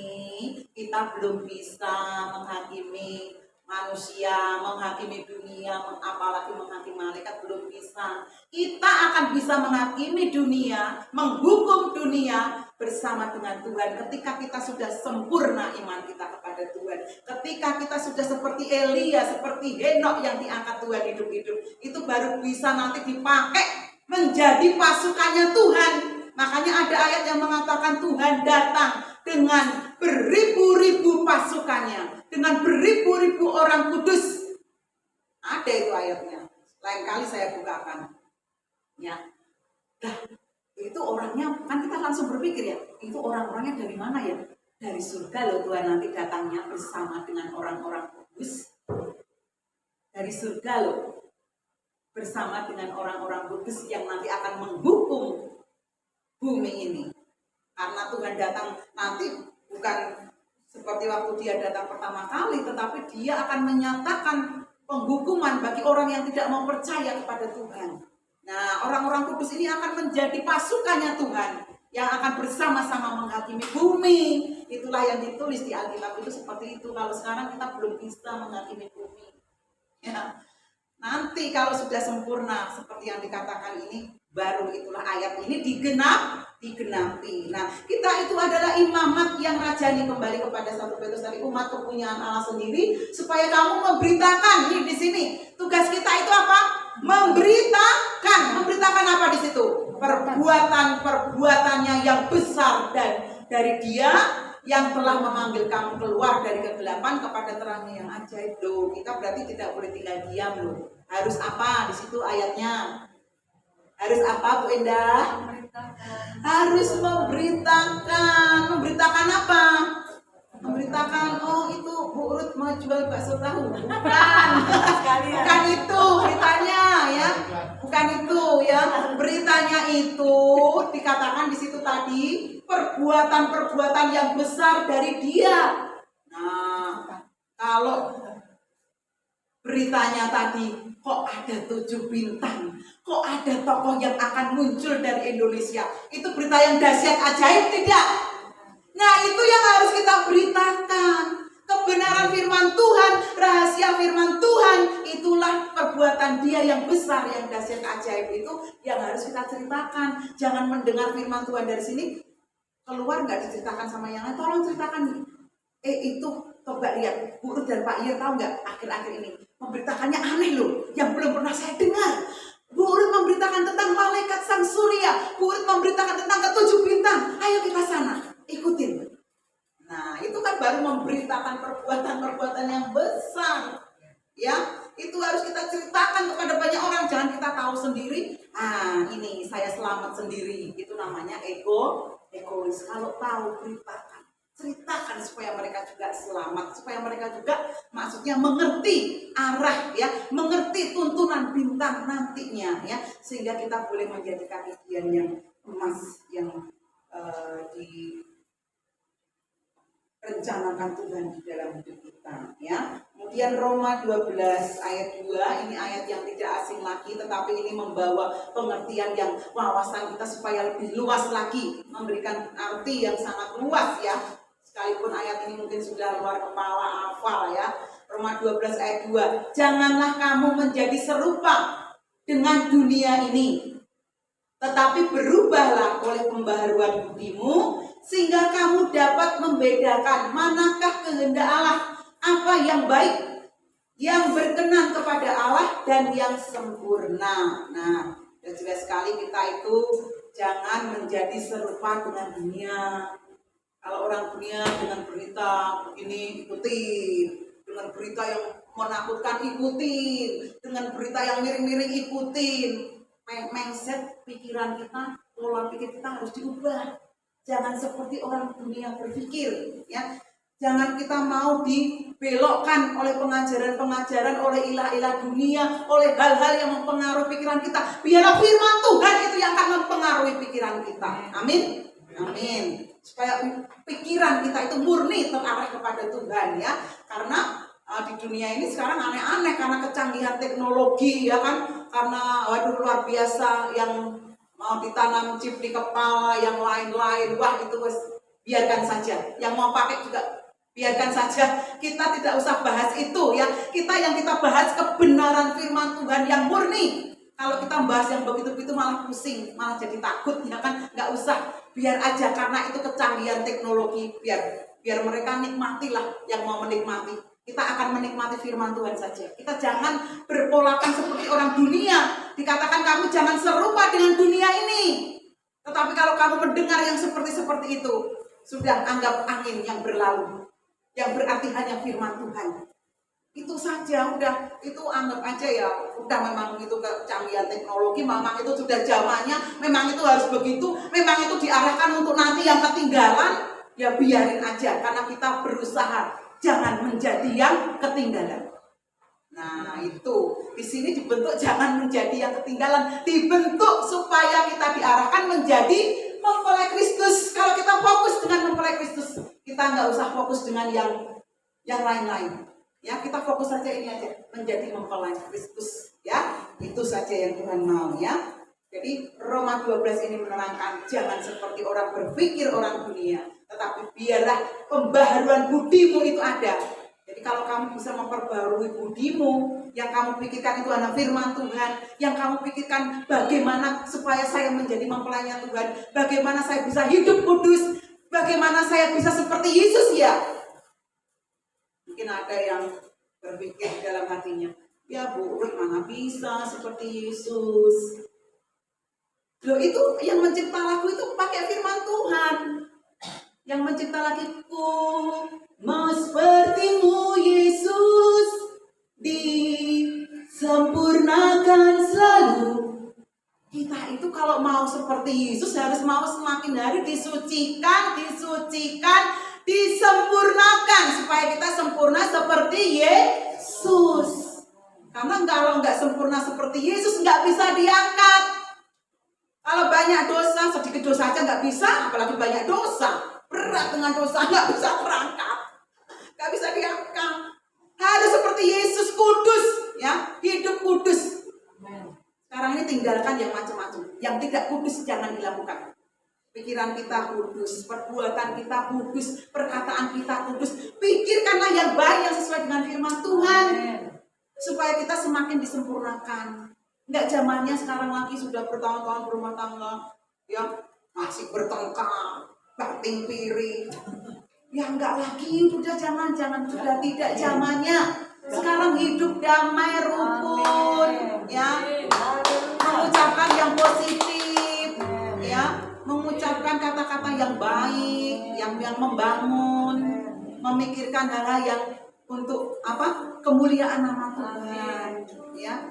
kita belum bisa menghakimi manusia, menghakimi dunia, apalagi menghakimi malaikat, belum bisa. Kita akan bisa menghakimi dunia, menghukum dunia bersama dengan Tuhan ketika kita sudah sempurna iman kita kepada Tuhan. Ketika kita sudah seperti Elia, seperti Henok yang diangkat Tuhan hidup-hidup, itu baru bisa nanti dipakai menjadi pasukannya Tuhan. Makanya ada ayat yang mengatakan Tuhan datang dengan beribu-ribu pasukannya, dengan beribu-ribu orang kudus. Ada itu ayatnya. Lain kali saya bukakan. Ya. Nah, itu orangnya, kan kita langsung berpikir ya, itu orang-orangnya dari mana ya? Dari surga loh Tuhan nanti datangnya bersama dengan orang-orang kudus. Dari surga loh, bersama dengan orang-orang kudus yang nanti akan menghukum bumi ini. Karena Tuhan datang nanti bukan seperti waktu dia datang pertama kali, tetapi dia akan menyatakan penghukuman bagi orang yang tidak mau percaya kepada Tuhan. Nah, orang-orang kudus ini akan menjadi pasukannya Tuhan yang akan bersama-sama menghakimi bumi. Itulah yang ditulis di Alkitab itu seperti itu. Kalau sekarang kita belum bisa menghakimi bumi. Ya. Nanti kalau sudah sempurna seperti yang dikatakan ini, baru itulah ayat ini digenapi. Nah, kita itu adalah imamat yang rajani, kembali kepada 1 Petrus dari umat kepunyaan Allah sendiri, supaya kamu memberitakan. Di sini tugas kita itu apa? Memberitakan apa di situ? Perbuatannya yang besar dan dari Dia yang telah memanggil kamu keluar dari kegelapan kepada terangnya yang ajaib. Loh, kita berarti tidak boleh tinggal diam loh. Harus apa di situ ayatnya? Harus apa Bu Endah? Harus memberitakan. Memberitakan apa? Memberitakan, oh itu Bu Urut mau jual bakso tahu. Bukan itu beritanya ya. Bukan itu ya. Beritanya itu dikatakan di situ tadi perbuatan-perbuatan yang besar dari Dia. Nah, kalau beritanya tadi kok ada 7 bintang, kok ada tokoh yang akan muncul dari Indonesia, itu berita yang dahsyat ajaib tidak? Nah, itu yang harus kita beritakan. Kebenaran firman Tuhan, rahasia firman Tuhan, itulah perbuatan Dia yang besar, yang dahsyat ajaib itu yang harus kita ceritakan. Jangan mendengar firman Tuhan dari sini keluar nggak diceritakan sama yang lain. Tolong ceritakan. Itu coba lihat Bu Ruth dan Pak Iyer, tahu nggak akhir-akhir ini memberitakannya aneh loh, yang belum pernah saya dengar. Bu Ruth memberitakan tentang malaikat sang surya, Bu Ruth memberitakan tentang ke-7 bintang. Ayo kita sana, ikutin. Nah, itu kan baru memberitakan perbuatan-perbuatan yang besar. Ya, itu harus kita ceritakan kepada banyak orang. Jangan kita tahu sendiri. Ini saya selamat sendiri. Itu namanya egois. Kalau tahu, ceritakan supaya mereka juga selamat, supaya mereka juga maksudnya mengerti arah ya, mengerti tuntunan bintang nantinya ya, sehingga kita boleh menjadikan impian yang emas yang direncanakan Tuhan di dalam hidup kita ya. Kemudian Roma 12 ayat 2, ini ayat yang tidak asing lagi, tetapi ini membawa pengertian yang wawasan kita supaya lebih luas lagi, memberikan arti yang sangat luas ya. Sekalipun ayat ini mungkin sudah luar kepala hafal ya. Roma 12 ayat 2. Janganlah kamu menjadi serupa dengan dunia ini, tetapi berubahlah oleh pembaharuan budimu, sehingga kamu dapat membedakan manakah kehendak Allah, apa yang baik, yang berkenan kepada Allah, dan yang sempurna. Nah, dan jelas sekali kita itu jangan menjadi serupa dengan dunia. Kalau orang dunia dengan berita begini ikutin, dengan berita yang menakutkan ikutin, dengan berita yang miring-miring ikutin. Mindset pikiran kita, pola pikir kita harus diubah. Jangan seperti orang dunia berpikir, ya. Jangan kita mau dibelokkan oleh pengajaran-pengajaran, oleh ilah-ilah dunia, oleh hal-hal yang mempengaruhi pikiran kita. Biarlah firman Tuhan itu yang akan mempengaruhi pikiran kita. Amin. Amin. Supaya pikiran kita itu murni terarah kepada Tuhan ya. Karena di dunia ini sekarang aneh-aneh karena kecanggihan teknologi ya kan. Karena waduh luar biasa, yang mau ditanam chip di kepala, yang lain-lain. Wah itu biarkan saja. Yang mau pakai juga biarkan saja. Kita tidak usah bahas itu ya. Yang kita bahas kebenaran firman Tuhan yang murni. Kalau kita bahas yang begitu-begitu malah pusing, malah jadi takut ya kan. Nggak usah, biar aja, karena itu kecanggihan teknologi. Biar mereka nikmatilah yang mau menikmati. Kita akan menikmati firman Tuhan saja. Kita jangan berpolakan seperti orang dunia. Dikatakan kamu jangan serupa dengan dunia ini. Tetapi kalau kamu mendengar yang seperti itu, sudah anggap angin yang berlalu, yang berarti hanya firman Tuhan. Itu saja, udah, itu anggap aja ya, udah memang itu kecanggihan teknologi, memang itu sudah zamannya, memang itu harus begitu, memang itu diarahkan untuk nanti yang ketinggalan, ya biarin aja, karena kita berusaha jangan menjadi yang ketinggalan. Nah itu, di sini dibentuk jangan menjadi yang ketinggalan, dibentuk supaya kita diarahkan menjadi mempelai Kristus. Kalau kita fokus dengan mempelai Kristus, kita nggak usah fokus dengan yang lain-lain. Ya, kita fokus saja ini aja, menjadi mempelai Kristus. Ya, itu saja yang Tuhan mau ya. Jadi Roma 12 ini menerangkan jangan seperti orang berpikir orang dunia, tetapi biarlah pembaharuan budimu itu ada. Jadi kalau kamu bisa memperbarui budimu, yang kamu pikirkan itu adalah firman Tuhan, yang kamu pikirkan bagaimana supaya saya menjadi mempelainya Tuhan, bagaimana saya bisa hidup kudus, bagaimana saya bisa seperti Yesus ya. Mungkin ada yang berpikir dalam hatinya, ya Bu, mana bisa seperti Yesus. Loh itu yang mencipta lagu itu pakai firman Tuhan. Yang mencipta laguku mau sepertimu Yesus, disempurnakan selalu. Kita itu kalau mau seperti Yesus harus mau semakin hari disucikan, disempurnakan supaya kita sempurna seperti Yesus. Karena kalau nggak sempurna seperti Yesus nggak bisa diangkat. Kalau banyak dosa, sedikit dosa aja nggak bisa, apalagi banyak dosa. Berat dengan dosa nggak bisa terangkat, nggak bisa diangkat. Harus seperti Yesus, kudus, ya, hidup kudus. Sekarang ini tinggalkan yang macam-macam, yang tidak kudus jangan dilakukan. Pikiran kita kudus, perbuatan kita kudus, perkataan kita kudus. Pikirkanlah yang baik yang sesuai dengan firman Tuhan, supaya kita semakin disempurnakan. Nggak zamannya sekarang lagi sudah bertahun-tahun berumah tangga, ya masih bertengkar. Banting piring, ya enggak lagi, udah jangan sudah tidak zamannya. Sekarang hidup damai, rukun, ya, mengucapkan yang positif, ya, mengucapkan kata-kata yang baik, yang membangun, memikirkan hal-hal yang untuk kemuliaan nama Tuhan, ya.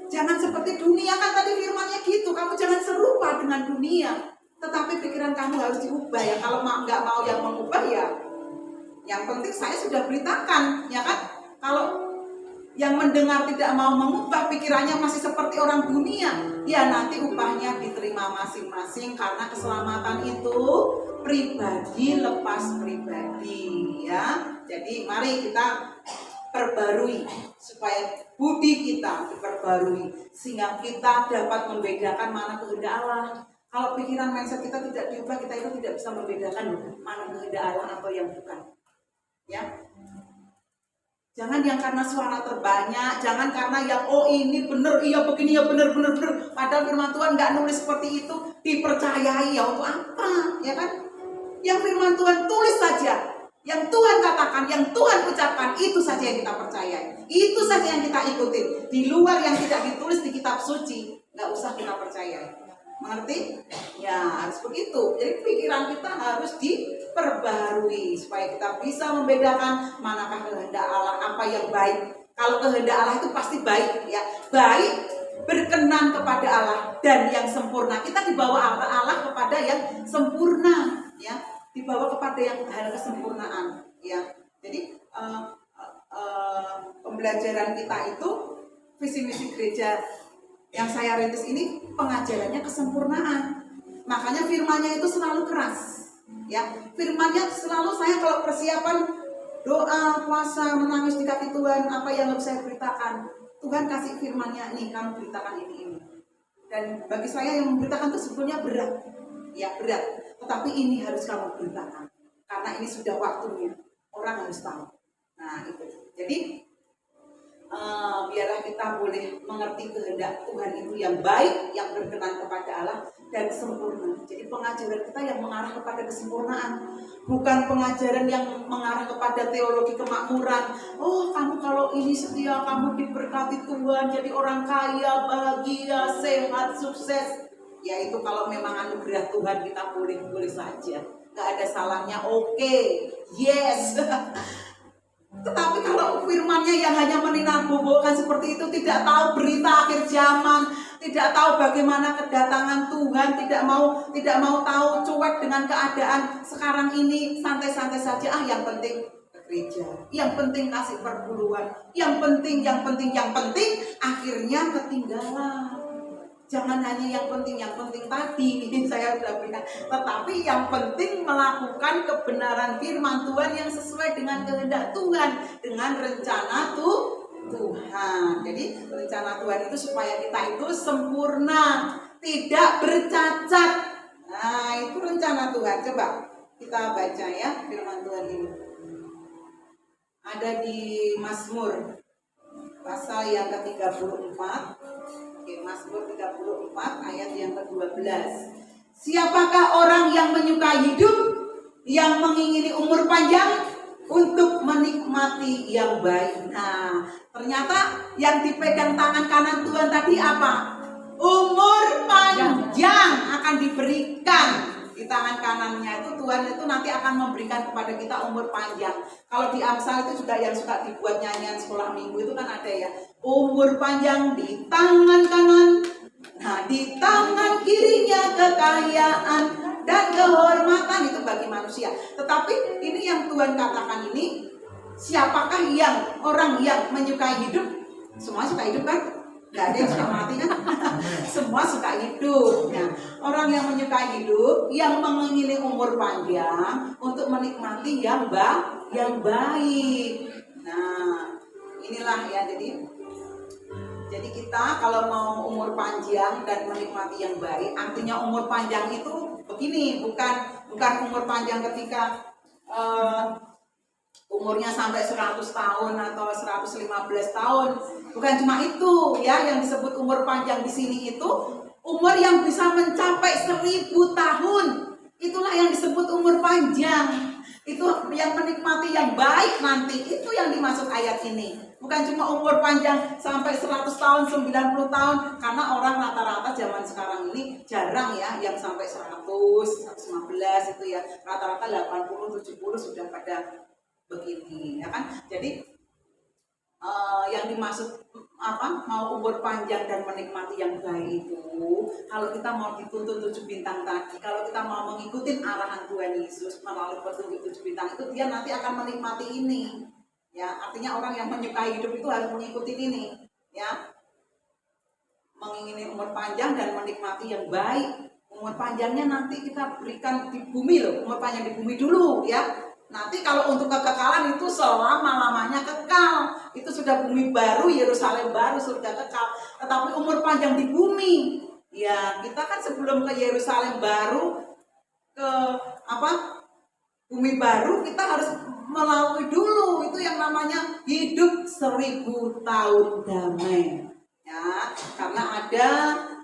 Jangan seperti dunia, kan tadi firmannya gitu, kamu jangan serupa dengan dunia. Tetapi pikiran kamu harus diubah ya. Kalau nggak mau yang mengubah ya, yang penting saya sudah beritakan, ya kan? Kalau yang mendengar tidak mau mengubah, pikirannya masih seperti orang dunia, ya nanti upahnya diterima masing-masing, karena keselamatan itu pribadi lepas pribadi, ya. Jadi mari kita perbarui supaya budi kita diperbarui sehingga kita dapat membedakan mana kehendak Allah. Kalau pikiran mindset kita tidak diubah, kita itu tidak bisa membedakan mana kehendak Allah atau yang bukan. Ya. Jangan yang karena suara terbanyak, jangan karena yang ini benar, iya begini ya benar. Padahal firman Tuhan nggak nulis seperti itu, dipercayai ya untuk apa, ya kan? Yang firman Tuhan tulis saja, yang Tuhan katakan, yang Tuhan ucapkan, itu saja yang kita percayai, itu saja yang kita ikuti. Di luar yang tidak ditulis di kitab suci, nggak usah kita percayai. Mengerti? Ya harus begitu. Jadi pikiran kita harus diperbaharui supaya kita bisa membedakan manakah kehendak Allah, apa yang baik. Kalau kehendak Allah itu pasti baik, ya. Baik, berkenan kepada Allah dan yang sempurna. Kita dibawa Allah kepada yang sempurna, ya. Dibawa kepada yang hal kesempurnaan, ya. Jadi pembelajaran kita itu visi misi gereja yang saya rintis ini pengajarannya kesempurnaan. Makanya firmannya itu selalu keras, ya. Firmannya selalu, saya kalau persiapan doa, puasa, menangis di kaki Tuhan, apa yang harus saya beritakan, Tuhan kasih firmannya, nih kamu beritakan ini. Dan bagi saya yang memberitakan itu sebetulnya berat, ya berat. Tetapi ini harus kamu beritakan, karena ini sudah waktunya, orang harus tahu. Nah itu, jadi biarlah kita boleh mengerti kehendak Tuhan itu yang baik, yang berkenan kepada Allah dan sempurna. Jadi pengajaran kita yang mengarah kepada kesempurnaan, bukan pengajaran yang mengarah kepada teologi kemakmuran. Oh, kamu kalau ini setia, kamu diberkati Tuhan, jadi orang kaya, bahagia, sehat, sukses. Yaitu kalau memang anugerah Tuhan kita boleh-boleh saja, nggak ada salahnya, oke, yes. Tetapi kalau firman-Nya yang hanya meninabobokan seperti itu, tidak tahu berita akhir zaman, tidak tahu bagaimana kedatangan Tuhan, tidak mau tahu, cuek dengan keadaan sekarang ini, santai-santai saja, yang penting gereja, yang penting kasih perpuluhan, yang penting, akhirnya ketinggalan. Jangan hanya yang penting tadi saya sudah berikan, tetapi yang penting melakukan kebenaran firman Tuhan yang sesuai dengan kehendak Tuhan, dengan rencana Tuhan. Jadi rencana Tuhan itu supaya kita itu sempurna, tidak bercacat. Nah, itu rencana Tuhan. Coba kita baca ya firman Tuhan ini. Ada di Mazmur pasal yang ke-34. Mazmur 34 ayat yang ke-12. Siapakah orang yang menyukai hidup, yang mengingini umur panjang untuk menikmati yang baik? Nah, ternyata yang dipegang tangan kanan Tuhan tadi apa? Umur panjang akan diberikan. Di tangan kanannya itu Tuhan itu nanti akan memberikan kepada kita umur panjang. Kalau di Amsal itu juga yang suka dibuat nyanyian sekolah minggu itu kan ada ya, umur panjang di tangan kanan, nah di tangan kirinya kekayaan dan kehormatan, itu bagi manusia. Tetapi ini yang Tuhan katakan ini, siapakah yang orang yang menyukai hidup? Semua suka hidup kan? Gak ada yang suka mati kan? Semua suka hidup. Nah, orang yang menyukai hidup, yang mengingini umur panjang untuk menikmati yang baik. Nah, inilah ya, jadi kita kalau mau umur panjang dan menikmati yang baik, artinya umur panjang itu begini, bukan umur panjang ketika umurnya sampai 100 tahun atau 115 tahun. Bukan cuma itu ya yang disebut umur panjang di sini, itu umur yang bisa mencapai 1000 tahun. Itulah yang disebut umur panjang. Itu yang menikmati yang baik nanti, itu yang dimaksud ayat ini. Bukan cuma umur panjang sampai 100 tahun, 90 tahun. Karena orang rata-rata zaman sekarang ini jarang ya yang sampai 100, 115 itu ya. Rata-rata 80, 70 sudah pada begini ya kan. Jadi yang dimaksud mau umur panjang dan menikmati yang baik itu, kalau kita mau dituntun 7 bintang tadi, kalau kita mau mengikuti arahan Tuhan Yesus melalui petunjuk 7 bintang itu, dia nanti akan menikmati ini ya. Artinya orang yang menyukai hidup itu harus mengikuti ini ya, mengingini umur panjang dan menikmati yang baik. Umur panjangnya nanti kita berikan di bumi loh, umur panjang di bumi dulu ya. Nanti kalau untuk kekekalan itu selama-lamanya kekal. Itu sudah bumi baru, Yerusalem baru, surga kekal. Tetapi umur panjang di bumi, ya kita kan sebelum ke Yerusalem baru, ke bumi baru, kita harus melalui dulu itu yang namanya hidup 1000 tahun damai. Ya, karena ada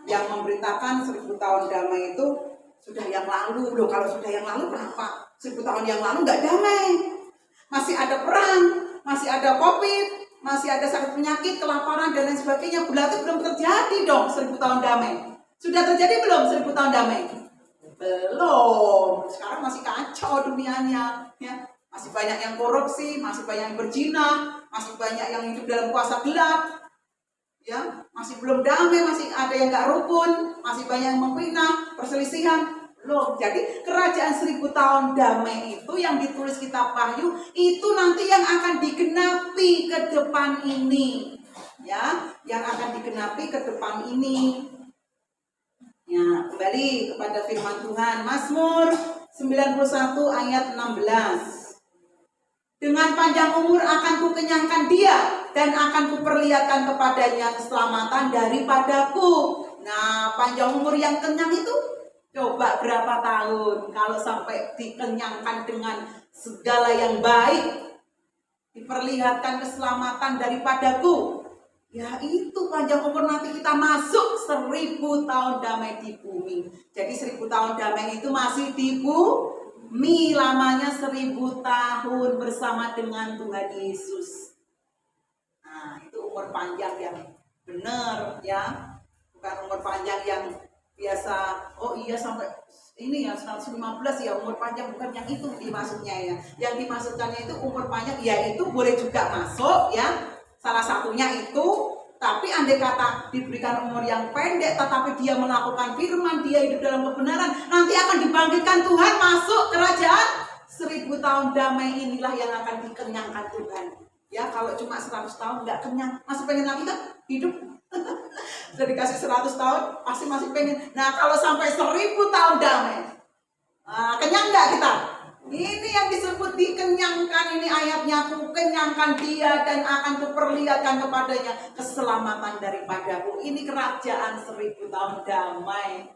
yang memberitakan 1000 tahun damai itu sudah yang lalu loh. Kalau sudah yang lalu kenapa? 1000 tahun yang lalu nggak damai, masih ada perang, masih ada COVID, masih ada sakit penyakit, kelaparan dan lain sebagainya. Berarti belum terjadi dong 1000 tahun damai. Sudah terjadi belum 1000 tahun damai? Belum. Sekarang masih kacau dunianya ya. Masih banyak yang korupsi, masih banyak yang berzina, masih banyak yang hidup dalam kuasa gelap ya, masih belum damai, masih ada yang nggak rukun, masih banyak yang memfitnah, perselisihan. Loh, jadi kerajaan 1000 tahun damai itu yang ditulis kitab Wahyu itu nanti yang akan digenapi ke depan ini ya, yang akan digenapi ke depan ini ya. Kembali kepada firman Tuhan, Mazmur 91 ayat 16. Dengan panjang umur akan kukenyangkan dia dan akan kuperlihatkan kepadanya keselamatan daripadaku. Nah, panjang umur yang kenyang itu coba berapa tahun kalau sampai dikenyangkan dengan segala yang baik, diperlihatkan keselamatan daripadaku. Ya itu panjang umur, nanti kita masuk 1000 tahun damai di bumi. Jadi 1000 tahun damai itu masih di bumi, lamanya 1000 tahun bersama dengan Tuhan Yesus. Nah itu umur panjang yang benar ya, bukan umur panjang yang biasa, oh iya sampai ini ya 115 ya umur panjang, bukan yang itu dimaksudnya ya. Yang dimaksudkannya itu umur panjang, ya itu boleh juga masuk ya. Salah satunya itu, tapi andai kata diberikan umur yang pendek tetapi dia melakukan firman, dia hidup dalam kebenaran, nanti akan dibangkitkan Tuhan masuk kerajaan 1000 tahun damai. Inilah yang akan dikenyangkan Tuhan. Ya, kalau cuma 100 tahun nggak kenyang, masih pengen lagi kan hidup? Sudah dikasih 100 tahun, pasti masih pengen. Nah, kalau sampai 1000 tahun damai, kenyang nggak kita? Ini yang disebut dikenyangkan, ini ayatnya, ku kenyangkan dia dan akan kuperlihatkan kepadanya keselamatan daripadaku. Ini kerajaan 1000 tahun damai.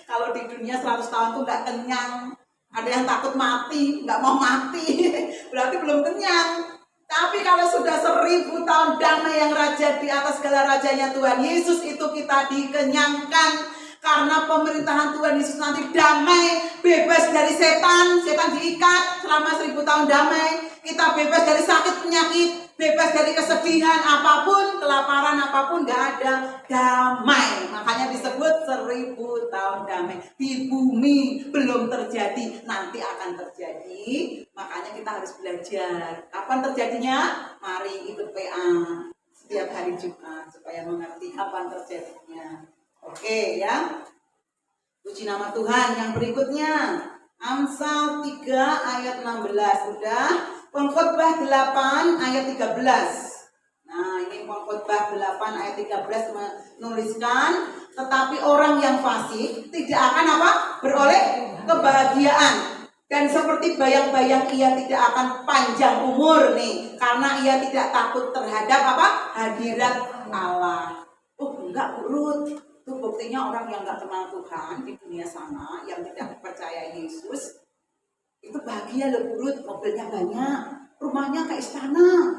Kalau di dunia 100 tahun tuh nggak kenyang. Ada yang takut mati, nggak mau mati, berarti belum kenyang. Tapi kalau sudah 1000 tahun damai yang raja di atas segala rajanya Tuhan Yesus itu, kita dikenyangkan. Karena pemerintahan Tuhan Yesus nanti damai, bebas dari setan, setan diikat selama 1000 tahun damai. Kita bebas dari sakit penyakit, bebas dari kesedihan apapun, kelaparan apapun, gak ada, damai. Makanya disebut 1000 tahun damai. Di bumi belum terjadi, nanti akan terjadi. Makanya kita harus belajar. Kapan terjadinya? Mari ikut PA setiap hari Jumat supaya mengerti kapan terjadinya. Oke ya. Puji nama Tuhan. Yang berikutnya Amsal 3 ayat 16. Udah. Pengkhotbah 8 ayat 13. Nah, ini Pengkhotbah 8 ayat 13 menuliskan, tetapi orang yang fasik tidak akan apa? Beroleh kebahagiaan. Dan seperti bayang-bayang ia tidak akan panjang umur nih, karena ia tidak takut terhadap apa? Hadirat Allah. Oh enggak, Bu Ruth. Itu buktinya orang yang nggak kenal Tuhan di dunia sana, yang tidak percaya Yesus, itu bahagia loh, burut, mobilnya banyak, rumahnya kayak istana,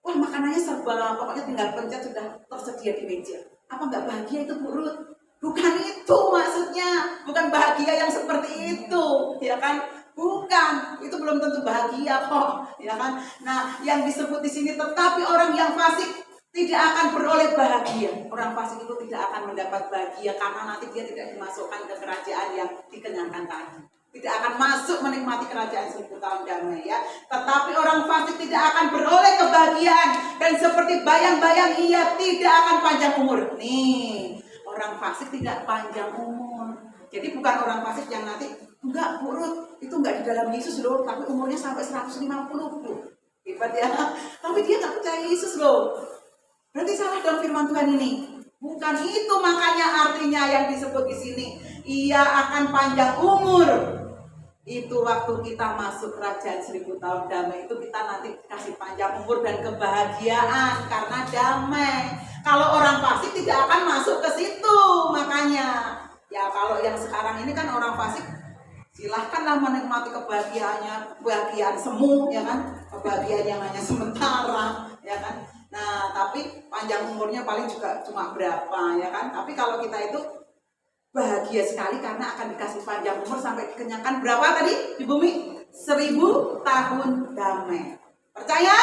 wah makanannya serba, pokoknya tinggal pencet sudah tersedia di meja. Apa nggak bahagia itu, burut? Bukan itu maksudnya, bukan bahagia yang seperti itu, ya kan? Bukan, itu belum tentu bahagia kok, ya kan? Nah, yang disebut di sini, tetapi orang yang fasik tidak akan beroleh bahagia. Orang fasik itu tidak akan mendapat bahagia karena nanti dia tidak dimasukkan ke kerajaan yang dikenyangkan tadi. Tidak akan masuk menikmati kerajaan 1000 tahun damai ya. Tetapi orang fasik tidak akan beroleh kebahagiaan, dan seperti bayang-bayang ia tidak akan panjang umur. Nih, orang fasik tidak panjang umur. Jadi bukan orang fasik yang nanti enggak, burut, itu enggak di dalam Yesus loh, tapi umurnya sampai 150 tuh. Hebat ya. Tapi dia enggak percaya Yesus loh. Berarti salah dalam firman Tuhan ini. Bukan itu, makanya artinya yang disebut di sini. Ia akan panjang umur. Itu waktu kita masuk kerajaan 1000 tahun damai itu, kita nanti kasih panjang umur dan kebahagiaan karena damai. Kalau orang fasik tidak akan masuk ke situ. Makanya ya kalau yang sekarang ini kan orang fasik, silahkanlah menikmati kebahagiaannya, kebahagiaan semu ya kan, kebahagiaan yang hanya sementara ya kan. Nah, tapi panjang umurnya paling juga cuma berapa ya kan. Tapi kalau kita itu bahagia sekali karena akan dikasih panjang umur sampai dikenyangkan berapa tadi di bumi? 1000 tahun damai. Percaya?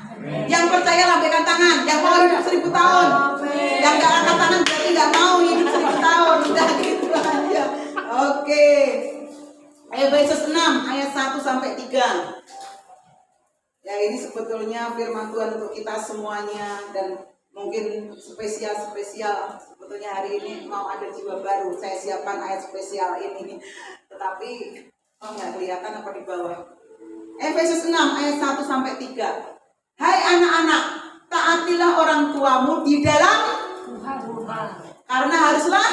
Amen. Yang percaya lambaikan tangan. Yang mau hidup 1000 tahun. Amen. Yang gak angkat tangan berarti gak mau hidup 1000 tahun. Udah gitu aja. Oke. Efesus 6 ayat 1 sampai 3. Ya, ini sebetulnya firman Tuhan untuk kita semuanya, dan mungkin spesial sebetulnya hari ini mau ada jiwa baru. Saya siapkan ayat spesial ini, tetapi nggak kelihatan apa di bawah. Efesus 6 ayat 1 sampai 3. Hai anak-anak, taatilah orang tuamu di dalam Tuhan, karena haruslah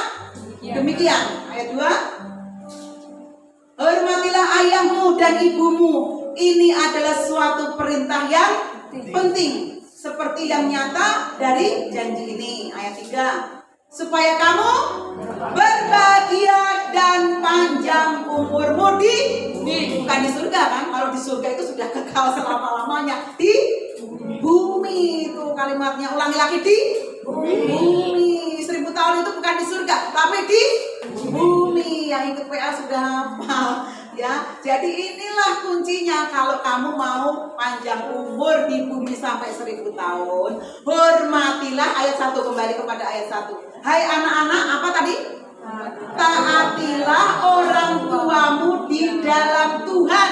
demikian. Ayat 2. Hormatilah ayahmu dan ibumu. Ini adalah suatu perintah yang penting, seperti yang nyata dari janji ini. Ayat 3. Supaya kamu berbahagia dan panjang umurmu di bukan di surga kan? Kalau di surga itu sudah kekal selama-lamanya. Di bumi itu kalimatnya. Ulangi lagi, di bumi. 1000 tahun itu bukan di surga, tapi di bumi. Yang ikut PA sudah hafal. Ya, jadi inilah kuncinya kalau kamu mau panjang umur di bumi sampai 1000 tahun. Hormatilah, ayat 1, kembali kepada ayat 1. Hai anak-anak, apa tadi? Taatilah orang tuamu di dalam Tuhan.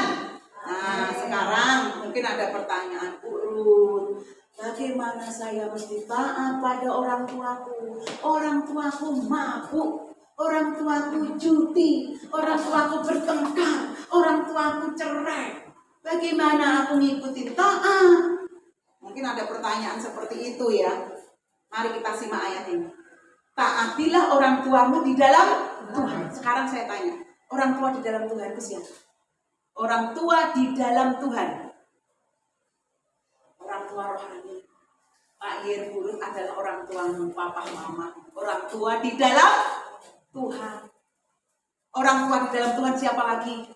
Nah, sekarang mungkin ada pertanyaan, Urut, bagaimana saya mesti taat pada orang tuaku? Orang tuaku mabuk, orang tuaku judi, orang tuaku bertengkar, orang tuaku cerai. Bagaimana aku ngikutin taat? Mungkin ada pertanyaan seperti itu ya. Mari kita simak ayat ini. Taatilah orang tuamu di dalam Tuhan. Sekarang saya tanya, orang tua di dalam Tuhan itu siapa? Orang tua di dalam Tuhan. Orang tua rohani. Pak Yerbulus adalah orang tuamu, papa mama. Orang tua di dalam Tuhan. Orang tua di dalam Tuhan siapa lagi?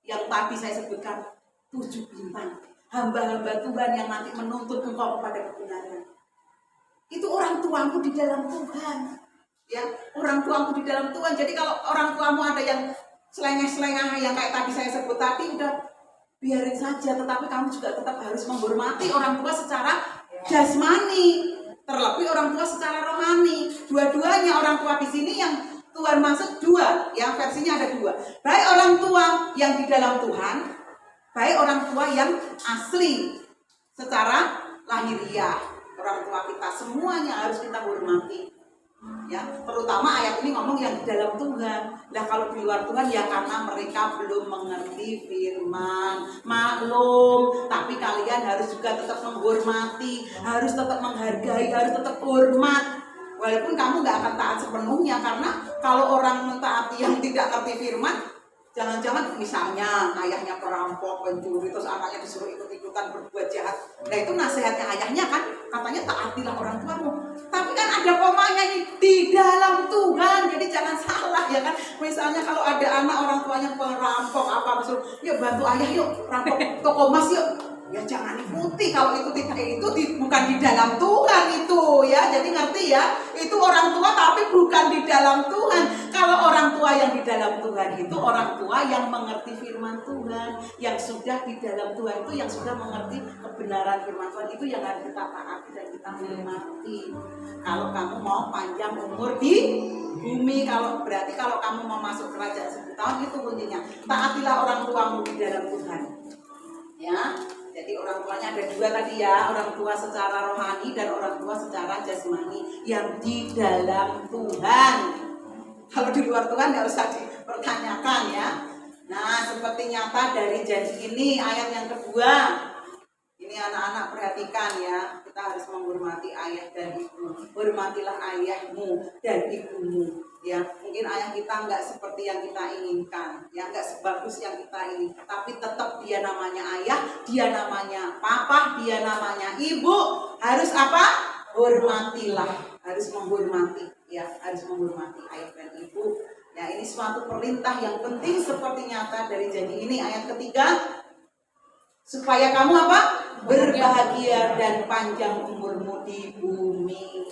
Yang tadi saya sebutkan 7 bintang. Hamba-hamba Tuhan yang nanti menuntut engkau kepada kebenaran. Itu orang tuamu di dalam Tuhan. Ya, orang tuamu di dalam Tuhan. Jadi kalau orang tuamu ada yang selengah-selengah yang kayak tadi saya sebut tadi, udah biarin saja. Tetapi kamu juga tetap harus menghormati orang tua secara jasmani. Terlebih orang tua secara rohani. Dua-duanya orang tua di sini yang Tuhan maksud 2. Ya, versinya ada 2. Baik orang tua yang di dalam Tuhan, baik orang tua yang asli secara lahiriah. Orang tua kita semuanya harus kita hormati, ya. Terutama ayat ini ngomong yang di dalam Tuhan. Nah kalau di luar Tuhan ya karena mereka belum mengerti firman. Maklum, tapi kalian harus juga tetap menghormati, harus tetap menghargai, harus tetap hormat. Walaupun kamu nggak akan taat sepenuhnya, karena kalau orang mentaati yang tidak ngerti firman, jangan-jangan misalnya ayahnya perampok, pencuri, terus anaknya disuruh ikut-ikutan berbuat jahat. Nah itu nasihatnya ayahnya kan, katanya taatilah orang tuamu. Tapi kan ada komanya ini, di dalam Tuhan. Jadi jangan salah ya kan. Misalnya kalau ada anak orang tuanya perampok apa, disuruh, yuk bantu ayah yuk, rampok toko emas yuk. Ya jangan ikuti, kalau ikuti itu bukan di dalam Tuhan itu ya. Jadi ngerti ya, itu orang tua tapi bukan di dalam Tuhan. Kalau orang tua yang di dalam Tuhan itu orang tua yang mengerti firman Tuhan, yang sudah di dalam Tuhan itu, yang sudah mengerti kebenaran firman Tuhan itu yang harus kita taati dan kita hormati. Kalau kamu mau panjang umur di bumi, kalau berarti kalau kamu mau masuk kerajaan 10 tahun itu kuncinya. Taatilah orang tuamu di dalam Tuhan. Ya. Jadi orang tuanya ada 2 tadi ya, orang tua secara rohani dan orang tua secara jasmani yang di dalam Tuhan. Kalau di luar Tuhan nggak usah dipertanyakan ya. Nah, seperti nyata dari janji ini ayat yang kedua. Ini anak-anak perhatikan ya, kita harus menghormati ayah dan ibu. Hormatilah ayahmu dan ibumu. Ya, mungkin ayah kita nggak seperti yang kita inginkan, ya nggak sebagus yang kita inginkan, tapi tetap dia namanya ayah, dia namanya papa, dia namanya ibu. Harus apa? Hormatilah, harus menghormati, ya harus menghormati ayah dan ibu. Ya ini suatu perintah yang penting seperti nyata dari janji ini ayat ketiga. Supaya kamu apa? Berbahagia dan panjang umurmu di bumi.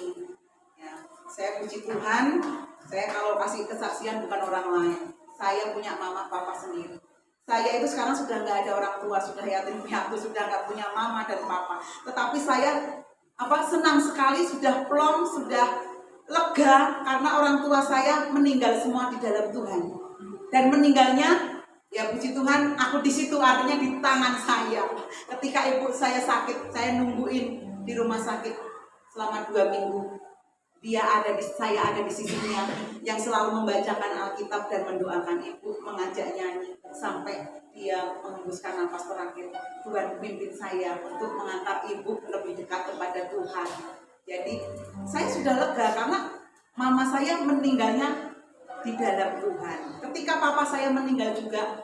Ya, saya puji Tuhan. Saya kalau kasih kesaksian bukan orang lain. Saya punya mama papa sendiri. Saya itu sekarang sudah nggak ada orang tua, sudah yatim piatu, sudah nggak punya mama dan papa. Tetapi saya senang sekali, sudah plong, sudah lega karena orang tua saya meninggal semua di dalam Tuhan. Dan meninggalnya, ya puji Tuhan, aku di situ artinya di tangan saya. Ketika ibu saya sakit, saya nungguin di rumah sakit selama 2 minggu. Saya ada di sisinya yang selalu membacakan Alkitab dan mendoakan ibu, mengajak nyanyi sampai dia menghembuskan nafas terakhir. Tuhan pimpin saya untuk mengantar ibu lebih dekat kepada Tuhan. Jadi saya sudah lega karena mama saya meninggalnya di dalam Tuhan. Ketika papa saya meninggal juga,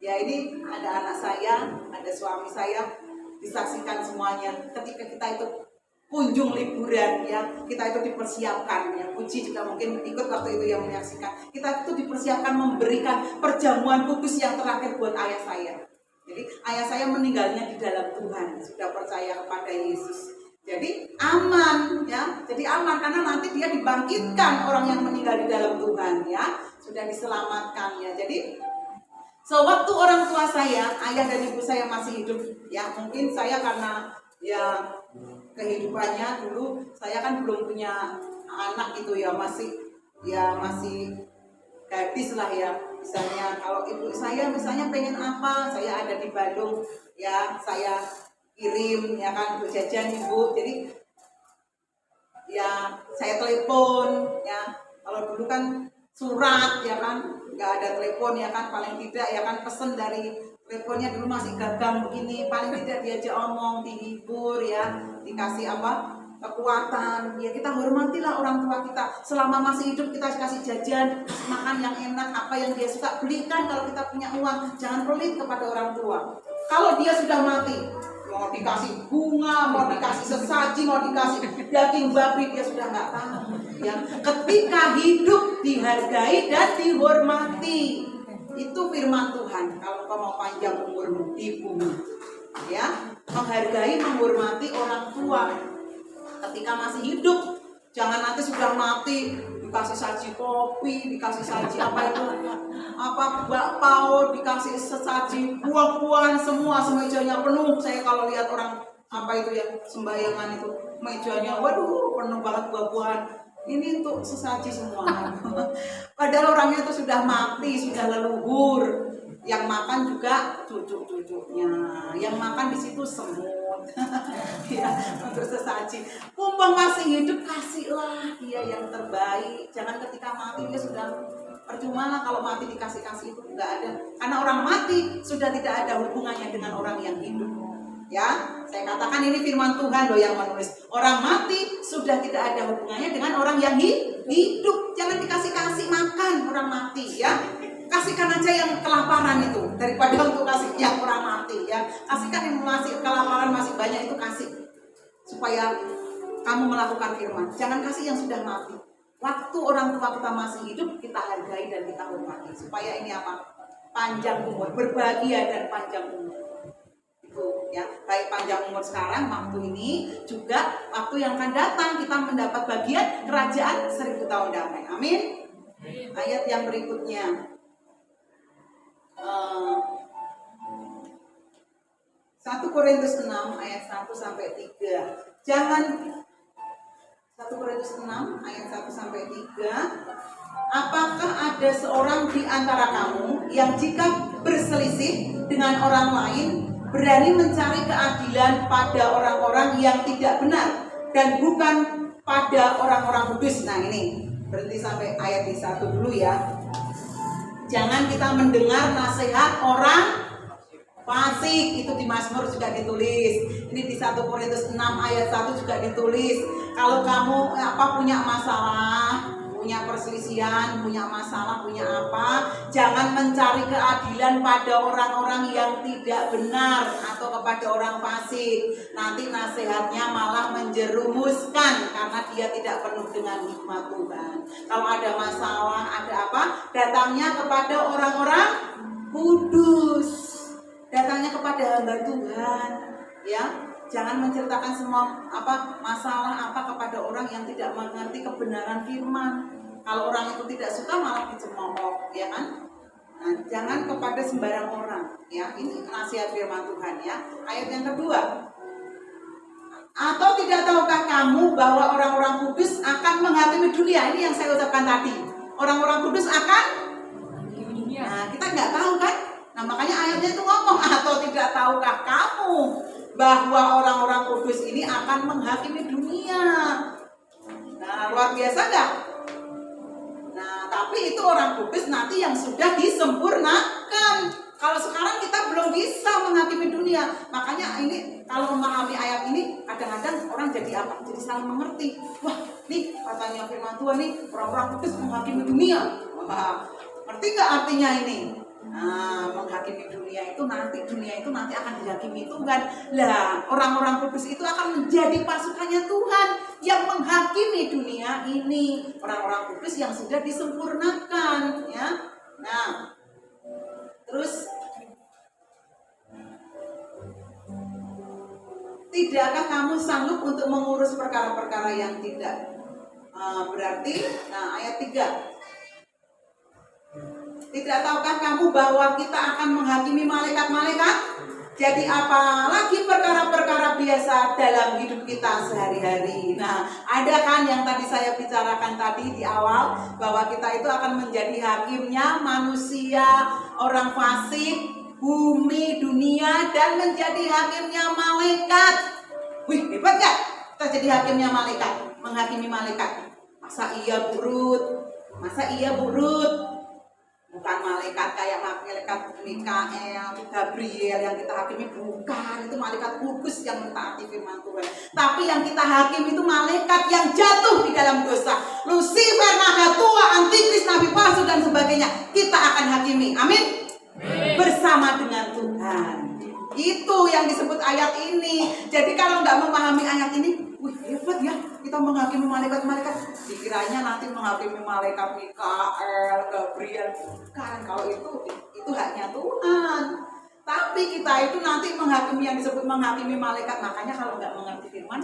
ya ini ada anak saya, ada suami saya, disaksikan semuanya. Ketika kita itu kunjung liburan ya, kita itu dipersiapkan ya. Puji juga mungkin ikut waktu itu yang menyaksikan. Kita itu dipersiapkan memberikan perjamuan kudus yang terakhir buat ayah saya. Jadi ayah saya meninggalnya di dalam Tuhan, sudah percaya kepada Yesus. Jadi aman ya, jadi aman karena nanti dia dibangkitkan orang yang meninggal di dalam Tuhan ya, sudah diselamatkan ya. Jadi sewaktu orang tua saya, ayah dan ibu saya masih hidup ya, mungkin saya karena ya kehidupannya dulu saya kan belum punya anak gitu ya, masih ya masih gadis lah ya. Misalnya kalau ibu saya misalnya pengen apa, saya ada di Bandung ya, saya kirim ya kan untuk jajan ibu. Jadi ya saya telepon ya. Kalau dulu kan surat ya kan, nggak ada telepon ya kan, paling tidak ya kan pesen dari teleponnya dulu masih gagang begini, paling tidak diajak omong, dihibur ya, dikasih apa kekuatan ya. Kita hormatilah orang tua kita selama masih hidup, kita kasih jajan, makan yang enak, apa yang dia suka belikan. Kalau kita punya uang, jangan pelit kepada orang tua. Kalau dia sudah mati, mau dikasih bunga, mau dikasih sesaji, mau dikasih daging babi, dia sudah nggak tahu ya. Ketika hidup dihargai dan dihormati, itu firman Tuhan. Kalau kau mau panjang umurmu di bumi ya, menghargai, menghormati orang tua ketika masih hidup. Jangan nanti sudah mati dikasih saji kopi, dikasih saji apa itu, apa bakpao, dikasih sesaji buah-buahan, semua semejanya penuh. Saya kalau lihat orang apa itu yang sembayangan itu, mejanya waduh penuh banget buah-buahan. Ini untuk sesaji semua. Padahal orangnya itu sudah mati, sudah leluhur. Yang makan juga cucu-cucunya, yang makan di situ semut. Ya, untuk sesaji. Mumpung masih hidup, kasihlah dia yang terbaik. Jangan ketika mati dia sudah percuma lah. Kalau mati dikasih-kasih itu nggak ada. Karena orang mati sudah tidak ada hubungannya dengan orang yang hidup. Ya, saya katakan ini firman Tuhan loh yang menulis. Orang mati sudah tidak ada hubungannya dengan orang yang hidup. Jangan dikasih-kasih makan orang mati ya. Kasihkan aja yang kelaparan itu daripada untuk kasih yang orang mati ya. Kasihkan yang masih kelaparan, masih banyak itu kasih, supaya kamu melakukan firman. Jangan kasih yang sudah mati. Waktu orang tua kita masih hidup, kita hargai dan kita hormati, supaya ini apa? Panjang umur, berbahagia dan panjang umur. Itu ya, baik panjang umur sekarang waktu ini, juga waktu yang akan datang kita mendapat bagian kerajaan 1000 tahun damai. Amin. Ayat yang berikutnya, 1 Korintus 6 ayat 1 sampai 3. Jangan 1 Korintus 6 ayat 1 sampai 3. Apakah ada seorang di antara kamu yang jika berselisih dengan orang lain berani mencari keadilan pada orang-orang yang tidak benar dan bukan pada orang-orang kudus? Nah ini berhenti sampai ayat di 1 dulu ya. Jangan kita mendengar nasihat orang fasik, itu di Mazmur juga ditulis. Ini di 1 Korintus 6 ayat 1 juga ditulis. Kalau kamu punya masalah, punya perselisihan, punya masalah, punya apa, jangan mencari keadilan pada orang-orang yang tidak benar atau kepada orang fasik. Nanti nasihatnya malah menjerumuskan karena dia tidak penuh dengan hikmat Tuhan. Kalau ada masalah, ada apa, datangnya kepada orang-orang kudus. Datangnya kepada hamba Tuhan, ya. Jangan menceritakan semua masalah kepada orang yang tidak mengerti kebenaran firman. Kalau orang itu tidak suka malah dicemooh, ya kan? Nah, jangan kepada sembarang orang, ya. Ini nasihat firman Tuhan, ya. Ayat yang kedua. Atau tidak tahukah kamu bahwa orang-orang kudus akan menghakimi dunia? Ini yang saya ucapkan tadi. Orang-orang kudus akan menghakimi dunia. Nah, kita nggak tahu kan? Nah, makanya ayatnya itu ngomong, atau tidak tahukah kamu bahwa orang-orang kudus ini akan menghakimi dunia. Nah, luar biasa nggak? Nah, tapi itu orang kudus nanti yang sudah disempurnakan. Kalau sekarang kita belum bisa menghakimi dunia. Makanya ini kalau memahami ayat ini, kadang-kadang orang jadi apa? Jadi salah mengerti. Wah, nih katanya firman Tuhan nih, orang-orang kudus menghakimi dunia. Wah, ngerti nggak artinya ini? Nah, menghakimi dunia itu nanti akan dihakimi Tuhan. Lah, orang-orang kudus itu akan menjadi pasukannya Tuhan yang menghakimi dunia ini. Orang-orang kudus yang sudah disempurnakan, ya. Nah, terus tidakkah kamu sanggup untuk mengurus perkara-perkara yang tidak berarti? Nah, ayat 3. Tidak tahukah kamu bahwa kita akan menghakimi malaikat-malaikat? Jadi apalagi perkara-perkara biasa dalam hidup kita sehari-hari. Nah, ada kan yang tadi saya bicarakan tadi di awal, bahwa kita itu akan menjadi hakimnya manusia, orang fasik, bumi, dunia, dan menjadi hakimnya malaikat. Wih, hebat gak? Kita jadi hakimnya malaikat, menghakimi malaikat. Masa iya burut? Masa iya burut? Bukan malaikat kayak malaikat Mikael, Gabriel yang kita hakimi, bukan. Itu malaikat kudus yang mentaati firman Tuhan. Tapi yang kita hakim itu malaikat yang jatuh di dalam dosa. Lucifer, naga tua, antikris, nabi palsu dan sebagainya. Kita akan hakimi. Amin. Bersama dengan Tuhan. Itu yang disebut ayat ini. Jadi kalau nggak memahami ayat ini, wih hebat ya, kita menghakimi malaikat-malaikat. Dikiranya nanti menghakimi malaikat Mikael, Gabriel. Bukan, kalau itu haknya Tuhan. Tapi kita itu nanti menghakimi yang disebut menghakimi malaikat. Makanya kalau nggak mengerti firman,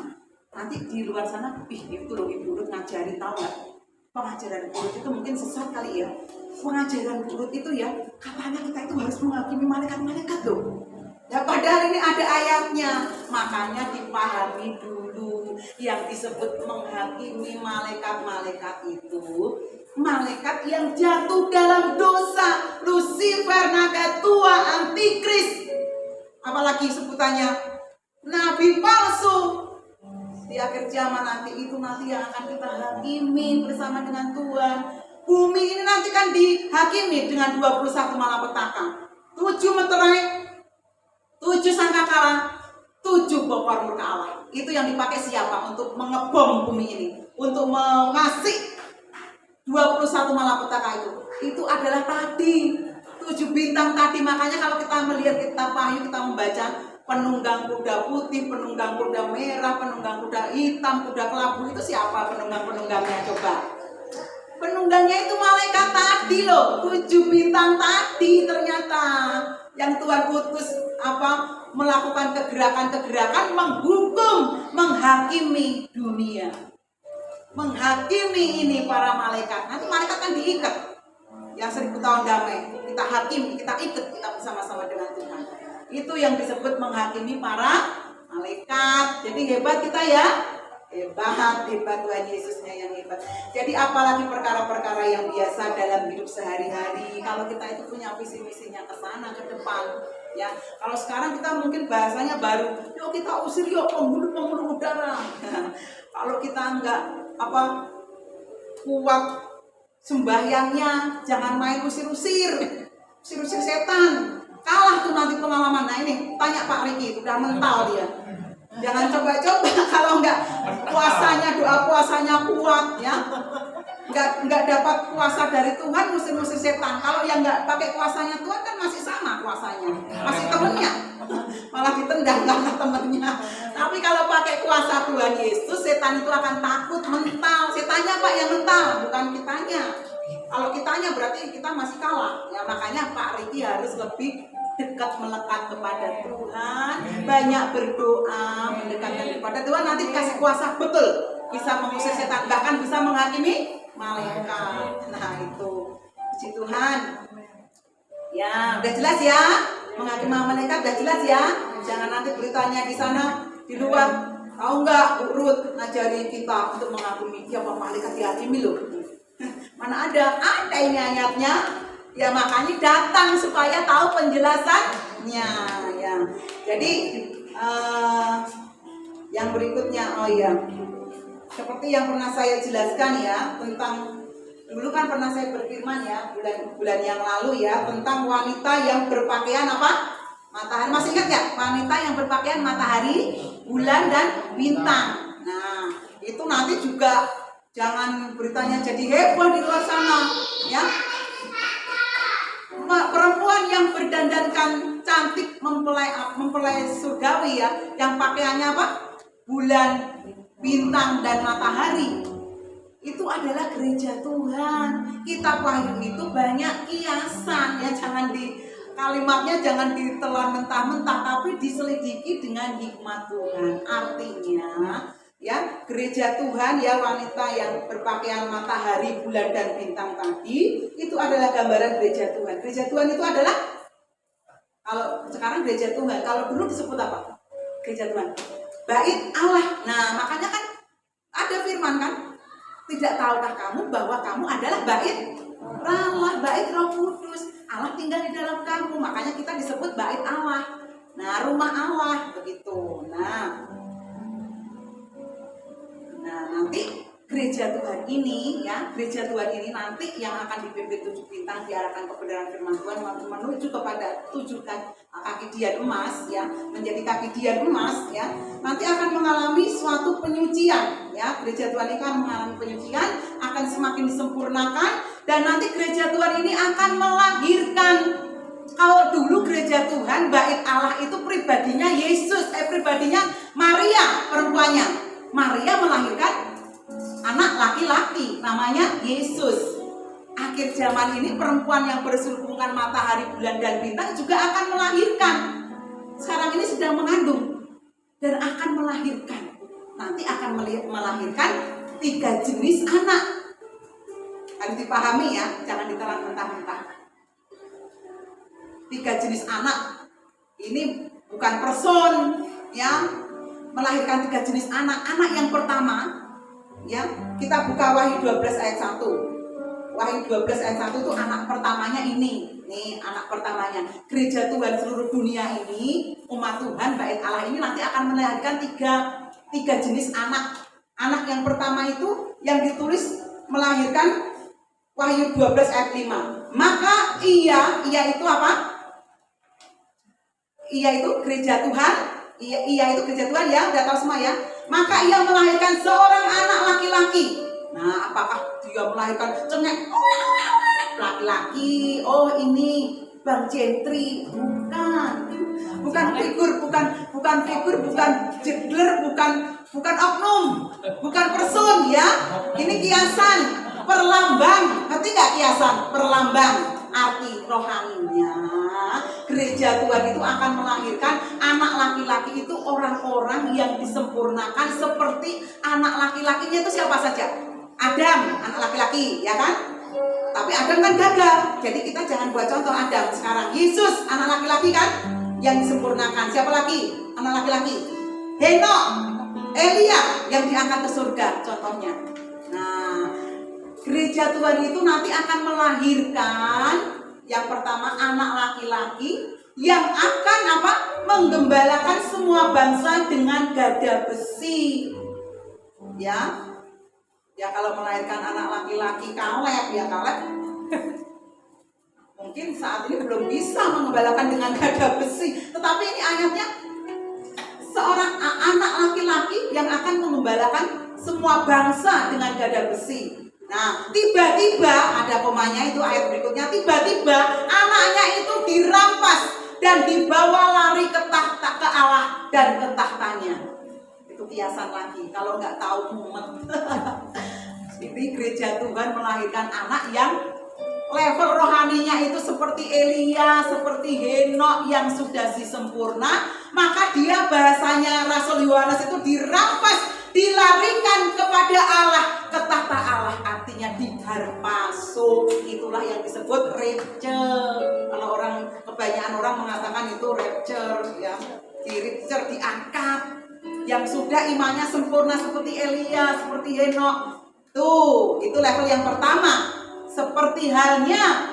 nanti di luar sana, itu loh ibu Ruth ngajari, tahu nggak? Pengajaran burut itu mungkin sesat kali ya. Pengajaran burut itu ya, katanya kita itu harus menghakimi malaikat-malaikat loh. Ya padahal ini ada ayatnya. Makanya dipahami dulu yang disebut menghakimi malaikat-malaikat itu malaikat yang jatuh dalam dosa. Lucifer, naga tua, antikris. Apalagi sebutannya nabi palsu. Di akhir zaman nanti itu nanti yang akan kita hakimi bersama dengan Tuhan. Bumi ini nanti kan dihakimi dengan 21 malapetaka, 7 meterai, 7 sangkakala, 7 bokor murka Allah. Itu yang dipakai siapa? Untuk mengebom bumi ini, untuk mengasih 21 malapetaka itu. Itu adalah tadi 7 bintang tadi. Makanya kalau kita melihat kitab Wahyu, kita membaca penunggang kuda putih, penunggang kuda merah, penunggang kuda hitam, kuda kelabu, itu siapa penunggang-penunggangnya coba? Penunggangnya itu malaikat tadi loh, 7 bintang tadi ternyata yang Tuhan utus melakukan kegerakan-kegerakan menghukum, menghakimi dunia, menghakimi ini para malaikat. Nanti malaikat kan diikat yang 1000 tahun damai, kita hakimi, kita ikat, kita bersama-sama dengan Tuhan. Itu yang disebut menghakimi para malaikat. Jadi hebat kita ya. Hebat Tuhan Yesusnya yang hebat. Jadi apalagi perkara-perkara yang biasa dalam hidup sehari-hari. Kalau kita itu punya visi misinya ke sana, ke depan, ya. Kalau sekarang kita mungkin bahasanya baru, yuk kita usir yuk pembunuh udara. Kalau kita enggak kuat sembahyangnya, jangan main usir-usir setan. Kalah tuh nanti pengalaman. Nah ini tanya Pak Riki, udah mental dia. Jangan coba-coba kalau enggak doa puasanya kuat ya. Enggak dapat kuasa dari Tuhan, musir-musir setan. Kalau yang enggak pakai kuasanya Tuhan kan masih sama kuasanya. Masih temennya. Malah ditendang karena temennya. Tapi kalau pakai kuasa Tuhan Yesus, setan itu akan takut, mental. Setannya Pak yang mental, bukan kitanya. Kalau kitanya berarti kita masih kalah. Ya makanya Pak Riki harus lebih dekat, melekat kepada Tuhan, banyak berdoa, mendekatkan kepada Tuhan, nanti dikasih kuasa betul, bisa mengusir setan, bahkan bisa menghakimi malaikat. Nah itu, puji Tuhan. Ya, udah jelas ya, menghakimi malaikat udah jelas ya. Jangan nanti beritanya di sana, di luar, tahu nggak Ruth ngajari kita untuk menghakimi siapa malaikat dihakimi loh. Mana ada ini ayatnya. Ya makanya datang supaya tahu penjelasannya ya. Jadi yang berikutnya seperti yang pernah saya jelaskan ya, tentang dulu kan pernah saya berfirman ya bulan yang lalu ya, tentang wanita yang berpakaian matahari. Masih ingat ya, wanita yang berpakaian matahari, bulan dan bintang. Nah itu nanti juga jangan beritanya jadi heboh di luar sana ya. Perempuan yang berdandankan cantik, mempelai surgawi ya, yang pakaiannya bulan, bintang dan matahari, itu adalah gereja Tuhan. Kitab Wahyu itu banyak kiasan ya, kalimatnya jangan ditelan mentah-mentah, tapi diselidiki dengan hikmat Tuhan. Artinya ya, gereja Tuhan ya, wanita yang berpakaian matahari, bulan dan bintang tadi itu adalah gambaran gereja Tuhan. Gereja Tuhan itu adalah Kalau sekarang gereja Tuhan, kalau dulu disebut apa? Gereja Tuhan. Bait Allah. Nah, makanya kan ada firman kan? Tidak tahukah kamu bahwa kamu adalah bait Allah, bait Roh Kudus. Allah tinggal di dalam kamu. Makanya kita disebut bait Allah. Nah, rumah Allah begitu. Nah, nanti gereja Tuhan ini gereja Tuhan ini nanti yang akan dipimpin 7 bintang, diarahkan kebenaran firman Tuhan menuju kepada 7 kaki dian emas menjadi kaki dian emas nanti akan mengalami suatu penyucian gereja Tuhan ini akan mengalami penyucian, akan semakin disempurnakan, dan nanti gereja Tuhan ini akan melahirkan. Kalau dulu gereja Tuhan bait Allah itu pribadinya Yesus, pribadinya Maria, perempuannya Maria melahirkan anak laki-laki namanya Yesus. Akhir zaman ini perempuan yang berhubungan matahari, bulan, dan bintang juga akan melahirkan. Sekarang ini sedang mengandung dan akan melahirkan. Nanti akan melahirkan 3 jenis anak. Harus dipahami jangan ditelan mentah-mentah. 3 jenis anak. Ini bukan person melahirkan 3 jenis anak. Anak yang pertama kita buka Wahyu 12 ayat 1. Wahyu 12 ayat 1 itu anak pertamanya ini. Nih anak pertamanya. Gereja Tuhan seluruh dunia ini, umat Tuhan, bait Allah ini nanti akan melahirkan 3 jenis anak. Anak yang pertama itu yang ditulis melahirkan Wahyu 12 ayat 5. Maka ia itu apa? Ia itu gereja Tuhan. Ia itu gereja Tuhan udah tahu semua Maka ia melahirkan seorang anak laki-laki. Nah, apakah dia melahirkan cengek laki-laki? Oh, ini Bang Gentry. Bukan figur, bukan figur, bukan jegler, bukan oknum, bukan person Ini kiasan, perlambang. Ngerti nggak kiasan? Perlambang. Arti rohaninya gereja Tuhan itu akan melahirkan anak laki-laki itu orang-orang yang disempurnakan seperti anak laki-lakinya itu siapa saja? Adam, anak laki-laki, kan? Tapi Adam kan gagal. Jadi kita jangan buat contoh Adam sekarang. Yesus, anak laki-laki kan? Yang disempurnakan. Siapa lagi? Anak laki-laki. Henok, Elia yang diangkat ke surga contohnya. Nah, gereja Tuhan itu nanti akan melahirkan yang pertama anak laki-laki yang akan menggembalakan semua bangsa dengan gada besi. Kalau melahirkan anak laki-laki Kaleb Kaleb mungkin saat ini belum bisa menggembalakan dengan gada besi, tetapi ini ayatnya seorang anak laki-laki yang akan menggembalakan semua bangsa dengan gada besi. Nah, tiba-tiba ada komanya itu ayat berikutnya, tiba-tiba anaknya itu dirampas dan dibawa lari ke tahta ke Allah dan ke tahtanya. Itu kiasan lagi kalau nggak tahu mumet. Jadi gereja Tuhan melahirkan anak yang level rohaninya itu seperti Elia, seperti Henok yang sudah sempurna, maka dia bahasanya Rasul Yohanes itu dirampas, dilarikan kepada Allah, ke tahta Allah, artinya diharpaso. Itulah yang disebut rapture. Kalau kebanyakan orang mengatakan itu rapture di rapture, diangkat. Yang sudah imannya sempurna seperti Elia, seperti Henok. Itu level yang pertama. Seperti halnya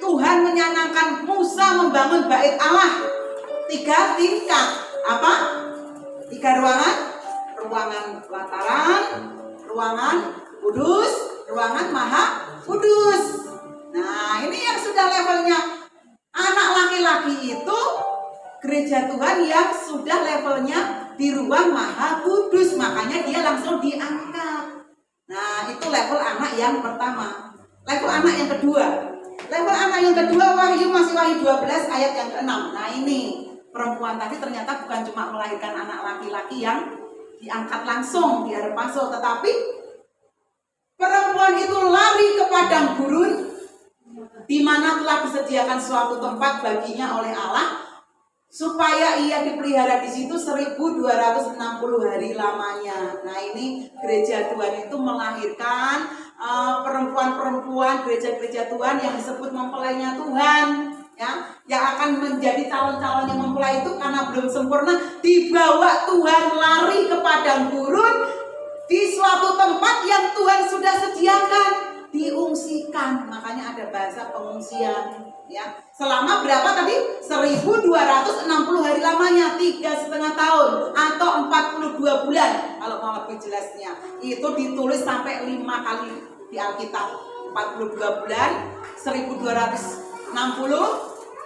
Tuhan menyenangkan Musa membangun bait Allah 3 tingkat. 3 ruangan? Ruangan lataran, ruangan kudus, ruangan maha kudus. Nah, ini yang sudah levelnya anak laki-laki itu gereja Tuhan yang sudah levelnya di ruang maha kudus, makanya dia langsung diangkat. Nah, itu level anak yang pertama. Level anak yang kedua. Level anak yang kedua masih Wahyu 12 ayat yang ke-6. Nah, ini perempuan tadi ternyata bukan cuma melahirkan anak laki-laki yang diangkat langsung di harpaso, tetapi perempuan itu lari ke padang gurun di mana telah disediakan suatu tempat baginya oleh Allah supaya ia dipelihara di situ 1260 hari lamanya. Nah, ini gereja Tuhan itu melahirkan perempuan-perempuan, gereja-gereja Tuhan yang disebut mempelainya Tuhan. ya, yang akan menjadi calon-calon yang mempelai itu karena belum sempurna, dibawa Tuhan lari ke padang gurun di suatu tempat yang Tuhan sudah sediakan, diungsikan. Makanya ada bahasa pengungsian, ya. Selama berapa tadi? 1260 hari lamanya, 3,5 tahun atau 42 bulan kalau mau lebih jelasnya. Itu ditulis sampai 5 kali di Alkitab. 42 bulan, 1260,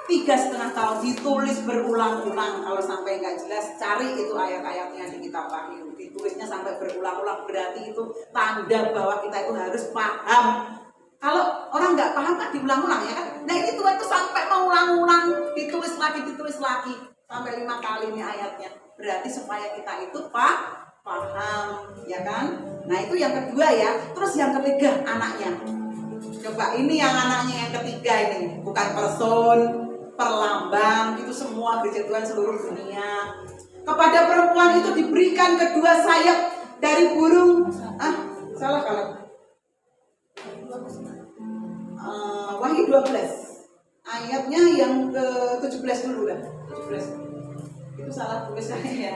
3,5 tahun, ditulis berulang-ulang. Kalau sampai nggak jelas, cari itu ayat-ayatnya di kitab Wahyu. Ditulisnya sampai berulang-ulang, berarti itu tanda bahwa kita itu harus paham. Kalau orang nggak paham kan diulang-ulang, ya kan? Nah ini Tuhan tuh sampai mengulang-ulang, ditulis lagi sampai 5 kali ini ayatnya. Berarti supaya kita itu paham, ya kan? Nah itu yang kedua ya. Terus yang ketiga, anaknya. Coba ini yang anaknya yang ketiga ini, bukan person, perlambang, itu semua gereja Tuhan seluruh dunia. Kepada perempuan itu diberikan kedua sayap dari burung. Salah kalau Wahyu 12 ayatnya yang ke-17 dulu lah. 17 itu salah tulis saya ya.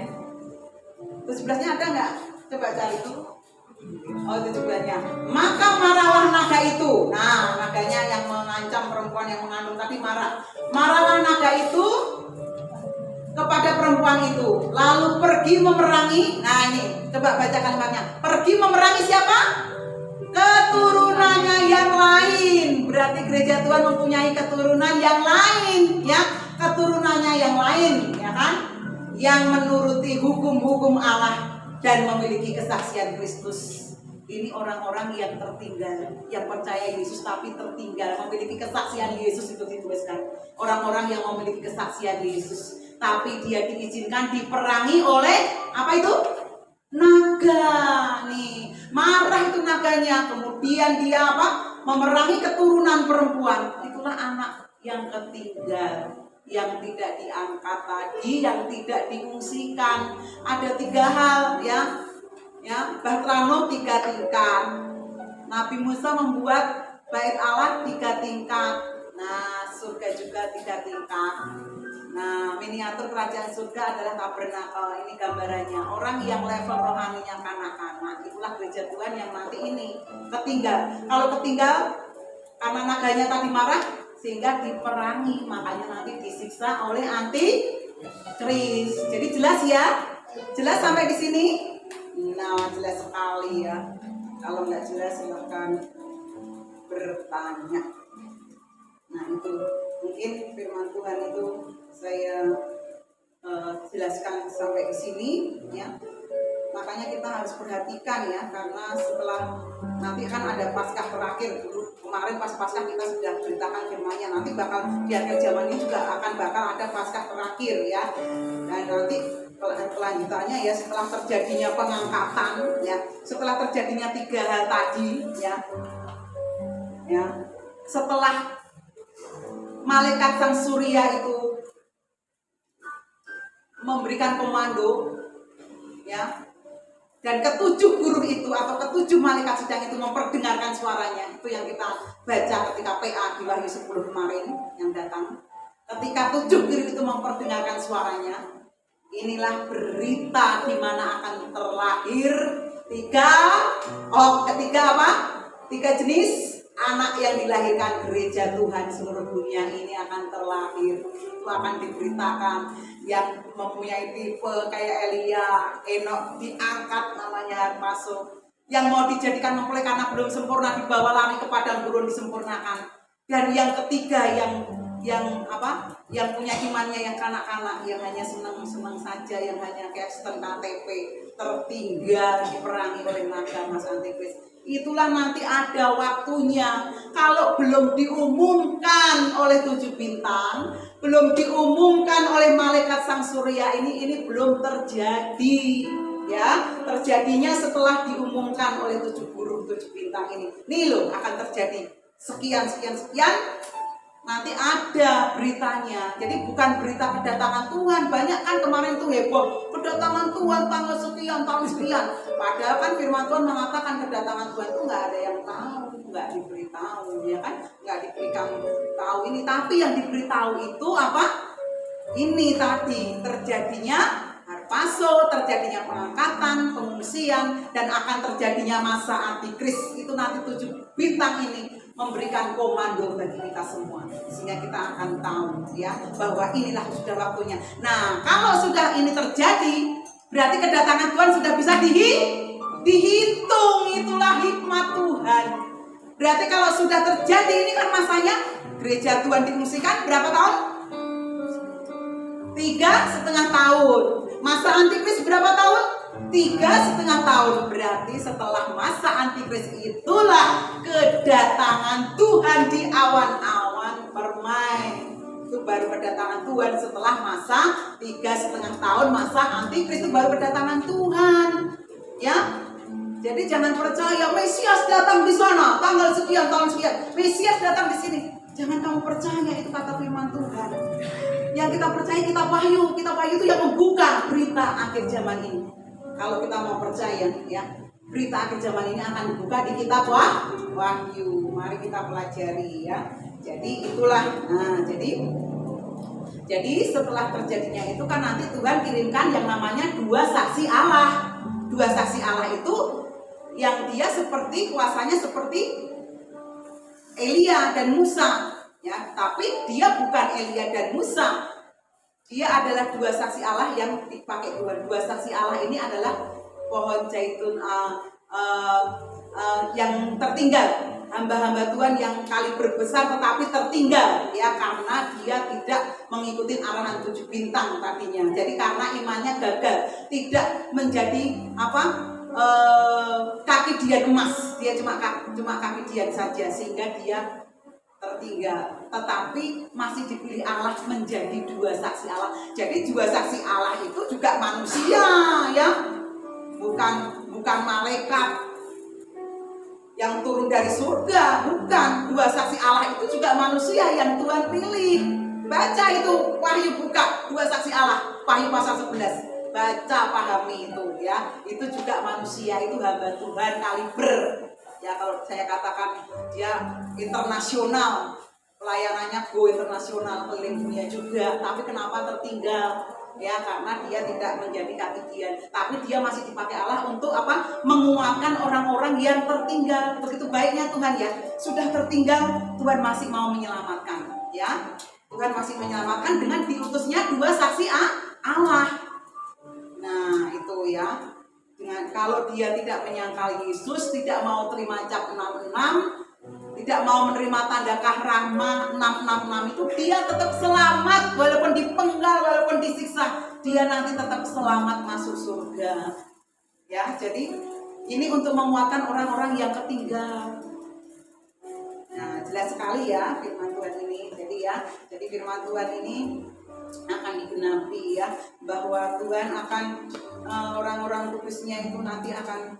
17-nya ada nggak? Coba cari itu. Oh, 17-nya. Maka marahlah naga itu. Nah, naganya yang mengancam perempuan yang mengandung tadi marah. Marahlah naga itu kepada perempuan itu, lalu pergi memerangi. Nah ini, coba baca kalimatnya. Pergi memerangi siapa? Keturunannya yang lain. Berarti gereja Tuhan mempunyai keturunan yang lain, ya. Keturunannya yang lain, ya kan? Yang menuruti hukum-hukum Allah dan memiliki kesaksian Kristus. Ini orang-orang yang tertinggal, yang percaya Yesus tapi tertinggal, memiliki kesaksian Yesus itu dituliskan. Orang-orang yang memiliki kesaksian Yesus, tapi dia diizinkan diperangi oleh apa itu? Naga. Nih, marah itu naganya. Kemudian dia apa? Memerangi keturunan perempuan. Itulah anak yang ketinggal, yang tidak diangkat tadi, yang tidak diungsikan. Ada 3 hal, ya. Batrano 3 tingkat. Nabi Musa membuat bait Allah 3 tingkat. Nah, surga juga 3 tingkat. Nah, miniatur kerajaan surga adalah tabernakel. Ini gambarannya. Orang yang level rohaninya kanak-kanak, itulah gereja Tuhan yang nanti ini ketinggal. Kalau ketinggal karena naganya tadi marah, sehingga diperangi, makanya nanti disiksa oleh antikris. Jadi jelas ya? Jelas sampai di sini? Nah, jelas sekali ya. Kalau nggak jelas silahkan bertanya. Nah itu mungkin firman Tuhan itu saya jelaskan sampai di sini, ya. Makanya kita harus perhatikan ya, karena setelah nanti kan ada Paskah terakhir dulu. Kemarin pas Paskah kita sudah beritakan firman-Nya, nanti bakal di akhir zaman ini juga bakal ada Paskah terakhir ya. Dan nanti kelanjutannya ya, setelah terjadinya pengangkatan ya, setelah terjadinya 3 hal tadi ya, setelah malaikat sang surya itu memberikan komando ya, dan ke-7 guru itu atau ke-7 malaikat sedang itu memperdengarkan suaranya. Itu yang kita baca ketika PA di Wahyu 10 kemarin yang datang. Ketika 7 guru itu memperdengarkan suaranya, inilah berita di mana akan terlahir 3 jenis anak yang dilahirkan gereja Tuhan seluruh dunia ini akan terlahir. Itu akan diberitakan. Yang mempunyai tipe kayak Elia, Enok diangkat namanya masuk. Yang mau dijadikan mempelai karena belum sempurna dibawa lari ke padang gurun disempurnakan. Dan yang ketiga yang punya imannya yang kanak-kanak, yang hanya senang-senang saja, yang hanya kayak sistem KTP, tertinggal diperangi oleh naga Mas Antikris. Itulah nanti ada waktunya. Kalau belum diumumkan oleh 7 bintang, belum diumumkan oleh malaikat sang surya ini belum terjadi ya. Terjadinya setelah diumumkan oleh 7 burung 7 bintang ini. Nih loh, akan terjadi sekian. Nanti ada beritanya. Jadi bukan berita kedatangan Tuhan. Banyak kan kemarin tuh heboh, kedatangan Tuhan tanggal sekian, tahun sekian. Padahal kan firman Tuhan mengatakan kedatangan Tuhan itu nggak ada yang tahu, nggak diberitahu, ya kan? Nggak diberikan tahu ini, tapi yang diberitahu itu apa? Ini tadi terjadinya harpazo, terjadinya pengangkatan, pengungsian, dan akan terjadinya masa antikris. Itu nanti 7 bintang ini memberikan komando bagi kita semua, sehingga kita akan tahu ya bahwa inilah sudah waktunya. Nah, kalau sudah ini terjadi, berarti kedatangan Tuhan sudah bisa dihitung. Itulah hikmat Tuhan. Berarti kalau sudah terjadi, ini kan masanya gereja Tuhan diungsikan berapa tahun? 3,5 tahun. Masa antikris berapa tahun? 3,5 tahun. Berarti setelah masa antikris itulah kedatangan Tuhan di awan-awan permai. Itu baru kedatangan Tuhan setelah masa 3,5 tahun masa antikris, itu baru kedatangan Tuhan. Ya, jadi jangan percaya Mesias datang di sana tanggal sekian, tahun sekian. Mesias datang di sini. Jangan kamu percaya, itu kata firman Tuhan. Yang kita percaya kitab Wahyu itu yang membuka berita akhir zaman ini. Kalau kita mau percaya ya, berita akhir zaman ini akan dibuka di kitab Wahyu. Mari kita pelajari ya. Jadi itulah. Nah, jadi setelah terjadinya itu kan nanti Tuhan kirimkan yang namanya 2 saksi Allah. 2 saksi Allah itu yang dia seperti kuasanya seperti Elia dan Musa. Ya, tapi dia bukan Elia dan Musa. Dia adalah 2 saksi Allah yang dipakai Tuhan. 2 saksi Allah ini adalah pohon zaitun yang tertinggal. Hamba-hamba Tuhan yang kaliber besar tetapi tertinggal ya, karena dia tidak mengikuti arahan 7 bintang tadinya. Jadi karena imannya gagal, tidak menjadi kaki dian emas. Dia cuma kaki dian saja, sehingga dia tertinggal, tetapi masih dipilih Allah menjadi 2 saksi Allah. Jadi 2 saksi Allah itu juga manusia ya, bukan malaikat yang turun dari surga, bukan. 2 saksi Allah itu juga manusia yang Tuhan pilih. Baca itu Wahyu, buka 2 saksi Allah, Wahyu pasal 11. Baca, pahami itu ya. Itu juga manusia, itu hamba Tuhan kaliber. Ya, kalau saya katakan dia internasional, pelayanannya go internasional, keliling dunia juga, tapi kenapa tertinggal? Ya, karena dia tidak menjadi kaki dian, tapi dia masih dipakai Allah untuk apa? Menguatkan orang-orang yang tertinggal. Begitu baiknya Tuhan ya, sudah tertinggal Tuhan masih mau menyelamatkan. Ya, Tuhan masih menyelamatkan dengan diutusnya 2 saksi Allah. Nah, itu ya. Dengan kalau dia tidak menyangkal Yesus, tidak mau terima cap 66, tidak mau menerima tanda kahrama 666 itu, dia tetap selamat walaupun dipenggal, walaupun disiksa, dia nanti tetap selamat masuk surga. Ya, jadi ini untuk menguatkan orang-orang yang ketinggal. Nah, jelas sekali ya firman Tuhan ini. Jadi firman Tuhan ini akan digenapi ya, bahwa Tuhan akan orang-orang kudusnya itu nanti akan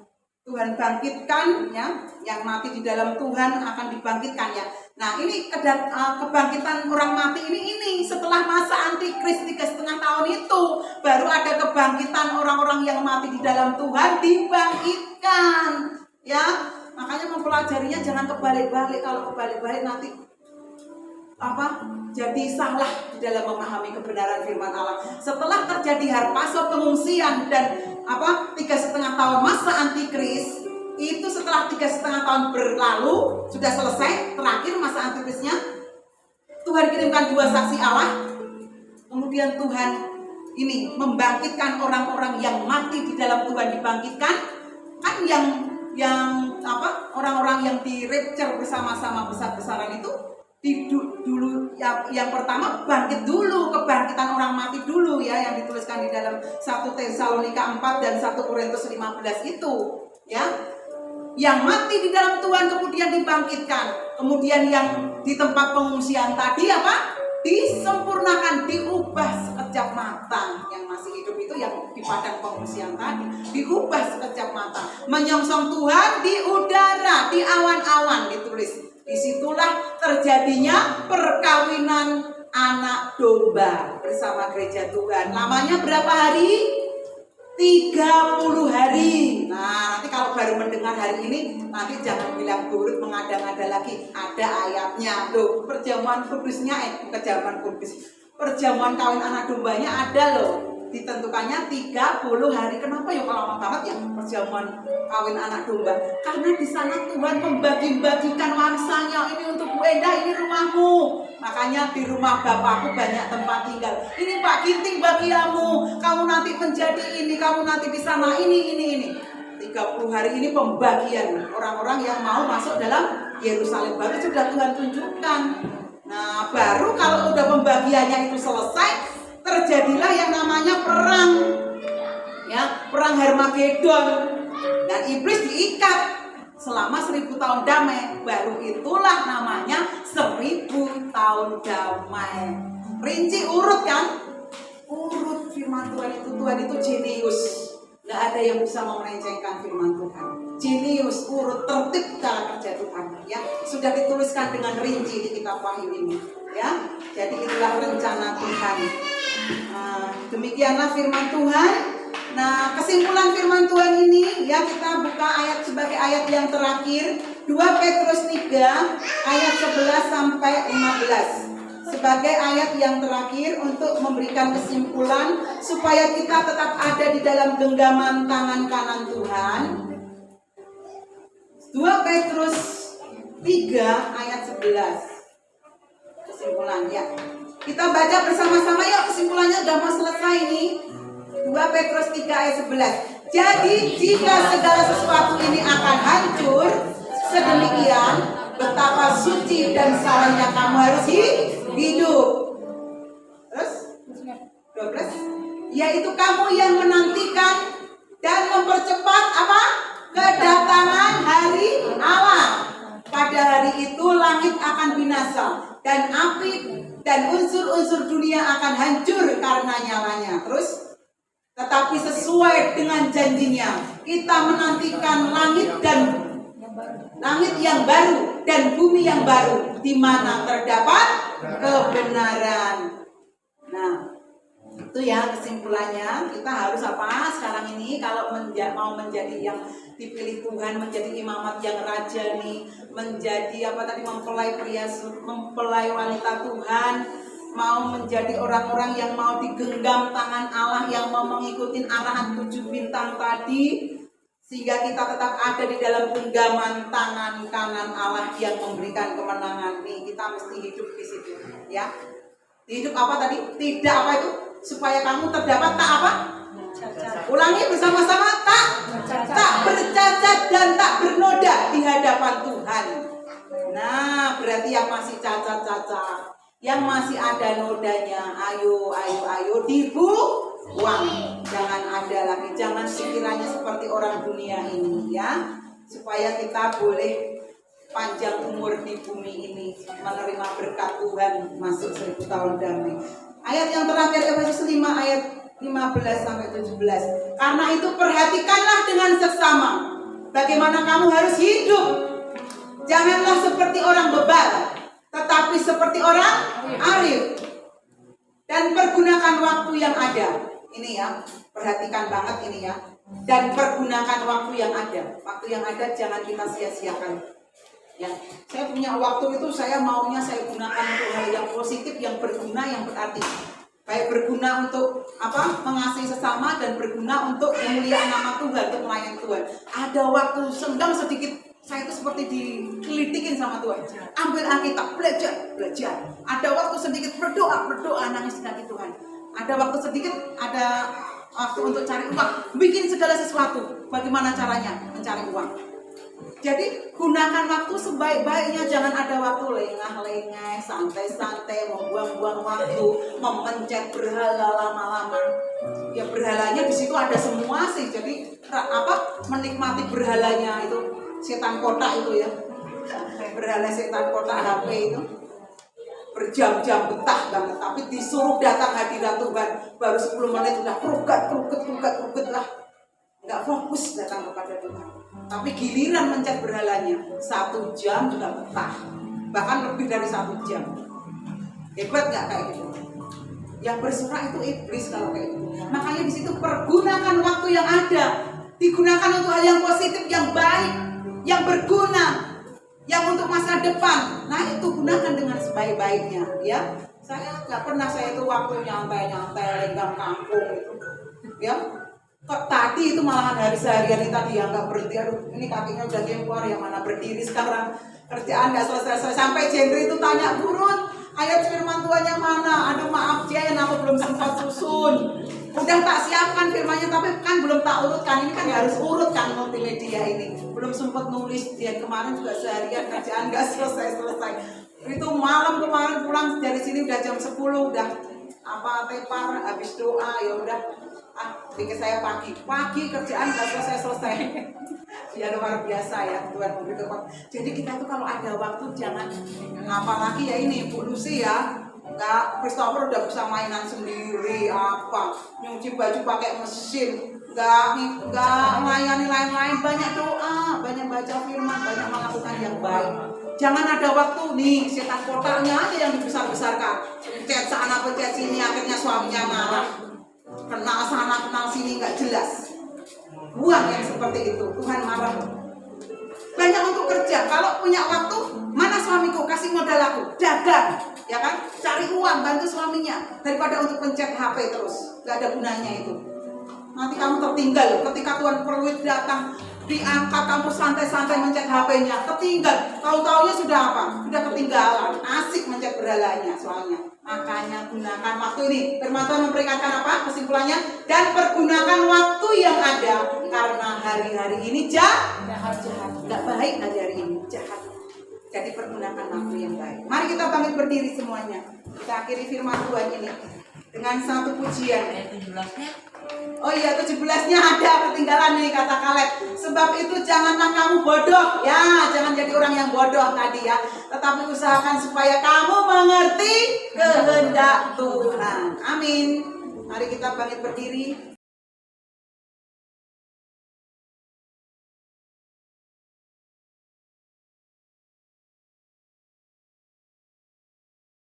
Tuhan bangkitkan ya, yang mati di dalam Tuhan akan dibangkitkan ya. Nah, ini kebangkitan orang mati ini setelah masa antikris 3,5 tahun itu baru ada kebangkitan orang-orang yang mati di dalam Tuhan dibangkitkan ya. Makanya mempelajarinya jangan kebalik-balik. Kalau kebalik-balik nanti jadi salah di dalam memahami kebenaran firman Allah. Setelah terjadi harpazo, pengungsian dan 3,5 tahun masa antikris, itu setelah 3,5 tahun berlalu, sudah selesai, terakhir masa antikrisnya, Tuhan kirimkan 2 saksi Allah. Kemudian Tuhan ini membangkitkan orang-orang yang mati di dalam Tuhan dibangkitkan. Kan orang-orang yang di rapture bersama-sama besar-besaran itu dulu yang pertama bangkit dulu, kebangkitan orang mati dulu ya, yang dituliskan di dalam 1 Tesalonika 4 dan 1 Korintus 15 itu ya. Yang mati di dalam Tuhan kemudian dibangkitkan. Kemudian yang di tempat pengungsian tadi disempurnakan, diubah sekejap mata. Yang masih hidup itu yang di padang pengungsian tadi diubah sekejap mata, menyongsong Tuhan di udara, di awan-awan ditulis. Disitulah terjadinya perkawinan anak domba bersama gereja Tuhan. Lamanya berapa hari? 30 hari. Nah, nanti kalau baru mendengar hari ini, nanti jangan bilang turut mengada-ngada lagi. Ada ayatnya. Loh, perjamuan kudusnya, perjamuan kudus. Perjamuan kawin anak dombanya ada loh. Ditentukannya 30 hari. Kenapa ya kalau lama banget ya perjamuan kawin anak domba? Karena di sana Tuhan membagi-bagikan warisannya. Ini untuk Bu Endah, ini rumahmu. Makanya di rumah bapakku banyak tempat tinggal. Ini Pak Ginting bagiamu. Kamu nanti menjadi ini, kamu nanti di sana ini. 30 hari ini pembagian orang-orang yang mau masuk dalam Yerusalem baru sudah Tuhan tunjukkan. Nah, baru kalau udah pembagiannya itu selesai, terjadilah yang namanya perang, ya, perang Harmagedon, dan iblis diikat selama 1000 tahun damai. Baru itulah namanya 1000 tahun damai. Rinci urut kan? Urut firman Tuhan itu jenius. Nggak ada yang bisa melencengkan firman Tuhan. Jenius, urut, tertib cara kerja Tuhan. Ya, sudah dituliskan dengan rinci di kitab Wahyu ini. Ya, jadi itulah rencana Tuhan. Nah, demikianlah firman Tuhan. Nah, kesimpulan firman Tuhan ini ya kita buka ayat sebagai ayat yang terakhir, 2 Petrus 3 ayat 11 sampai 15. Sebagai ayat yang terakhir untuk memberikan kesimpulan supaya kita tetap ada di dalam genggaman tangan kanan Tuhan. 2 Petrus 3 ayat 11. Kesimpulan ya. Kita baca bersama-sama yuk, kesimpulannya udah mau selesai nih. 2 Petrus 3 ayat 11. Jadi jika segala sesuatu ini akan hancur, sedemikian betapa suci dan salehnya kamu harus hidup. Terus 12. Yaitu kamu yang menantikan dan mempercepat apa? Kedatangan hari Allah. Pada hari itu langit akan binasa dan api dan unsur-unsur dunia akan hancur karena nyalanya. Terus, tetapi sesuai dengan janjinya, kita menantikan langit yang baru dan bumi yang baru, di mana terdapat kebenaran. Nah, itu ya kesimpulannya. Kita harus apa sekarang ini kalau mau menjadi yang dipilih Tuhan, menjadi imamat yang raja nih, menjadi apa tadi, mempelai wanita Tuhan, mau menjadi orang-orang yang mau digenggam tangan Allah, yang mau mengikuti arahan 7 bintang tadi, sehingga kita tetap ada di dalam genggaman tangan kanan Allah yang memberikan kemenangan nih. Kita mesti hidup di situ ya. Hidup apa tadi? Tidak apa itu? Supaya kamu terdapat tak apa? Ulangi bersama-sama, tak bercacat dan tak bernoda di hadapan Tuhan. Nah, berarti yang masih cacat-cacat, yang masih ada nodanya, ayo dibuang. Jangan ada lagi, jangan sekiranya seperti orang dunia ini ya. Supaya kita boleh panjang umur di bumi ini, menerima berkat Tuhan, masuk 1000 tahun damai. Ayat yang terakhir Efesus 5 ayat 15 sampai 17. Karena itu perhatikanlah dengan seksama bagaimana kamu harus hidup. Janganlah seperti orang bebal, tetapi seperti orang arif. Dan pergunakan waktu yang ada. Ini ya, perhatikan banget ini ya. Dan pergunakan waktu yang ada. Waktu yang ada jangan kita sia-siakan. Ya, saya punya waktu itu saya maunya saya gunakan untuk hal yang positif, yang berguna, yang berarti. Baik berguna untuk apa? Mengasihi sesama, dan berguna untuk memuliakan nama Tuhan, untuk melayani Tuhan. Ada waktu senggang sedikit, saya itu seperti dikelitikin sama Tuhan. Ambil Alkitab, belajar. Ada waktu sedikit berdoa, nangis kaki Tuhan. Ada waktu sedikit, ada waktu untuk cari uang, bikin segala sesuatu. Bagaimana caranya mencari uang? Jadi gunakan waktu sebaik-baiknya, jangan ada waktu lengah-lengah, santai-santai, membuang-buang waktu, memencet berhala lama-lama. Ya berhalanya di situ ada semua sih. Jadi apa? Menikmati berhalanya itu setan kotak itu ya. Berhala setan kotak HP itu berjam-jam betah banget, tapi disuruh datang hadirat Tuhan baru 10 menit sudah keruget lah. Nggak fokus datang kepada Tuhan. Tapi giliran mencet berhalanya 1 jam juga betah, bahkan lebih dari 1 jam. Hebat nggak kayak gitu? Yang bersorak itu iblis kalau kayak gitu. Makanya di situ pergunakan waktu yang ada, digunakan untuk hal yang positif, yang baik, yang berguna, yang untuk masa depan. Nah itu gunakan dengan sebaik-baiknya, ya. Saya nggak pernah saya itu waktu nyantai lenggang kampung itu, ya. Kok tadi itu malahan hari seharian ini tadi yang nggak berhenti. Aduh, ini kakinya udah keluar, yang mana berdiri sekarang, kerjaan nggak selesai. Sampai Jendri itu tanya, Burun, ayat firman Tuhan yang mana? Aduh maaf Jen, aku belum sempat susun. Udah tak siapkan firmannya, tapi kan belum tak urutkan. Ini kan harus urut kan multimedia ini. Belum sempat nulis, dia kemarin juga seharian kerjaan nggak selesai. Itu malam kemarin pulang dari sini udah jam 10, udah tepar, habis doa, ya udah pikir saya pagi kerjaan nggak selesai. Ya luar biasa ya Tuhan memberi kekuatan. Jadi kita tuh kalau ada waktu jangan, apalagi ya ini Bu Lucy ya, nggak, Christopher udah bisa mainan sendiri, nyuci baju pakai mesin, nggak melayani lain-lain, banyak doa, banyak baca firman, banyak melakukan yang baik. Jangan ada waktu nih setan kotaknya aja yang dibesar-besarkan, pencet sana pencet sini, akhirnya suaminya marah, kenal sana kenal sini nggak jelas. Buang yang seperti itu, Tuhan marah. Banyak untuk kerja, kalau punya waktu, mana suamiku, kasih modal aku, dagang, ya kan, cari uang, bantu suaminya, daripada untuk pencet HP terus, gak ada gunanya itu. Nanti kamu tertinggal, ketika Tuhan perlu datang, diangkat kamu santai-santai mencet HP-nya, tertinggal, tahu-taunya sudah apa? Sudah ketinggalan, asik mencet berhalanya soalnya. Makanya gunakan waktu ini. Firman Tuhan memperingatkan apa? Kesimpulannya, dan pergunakan waktu yang ada, karena hari-hari ini jahat, nggak baik hari-hari ini, jahat. Jadi pergunakan waktu yang baik. Mari kita bangkit berdiri semuanya. Kita akhiri firman Tuhan ini dengan satu pujian. Oh iya, 17-nya ada ketinggalan nih kata Kaleb. Sebab itu janganlah kamu bodoh, ya, jangan jadi orang yang bodoh tadi ya. Tetapi usahakan supaya kamu mengerti kehendak Tuhan. Amin. Mari kita bangkit berdiri.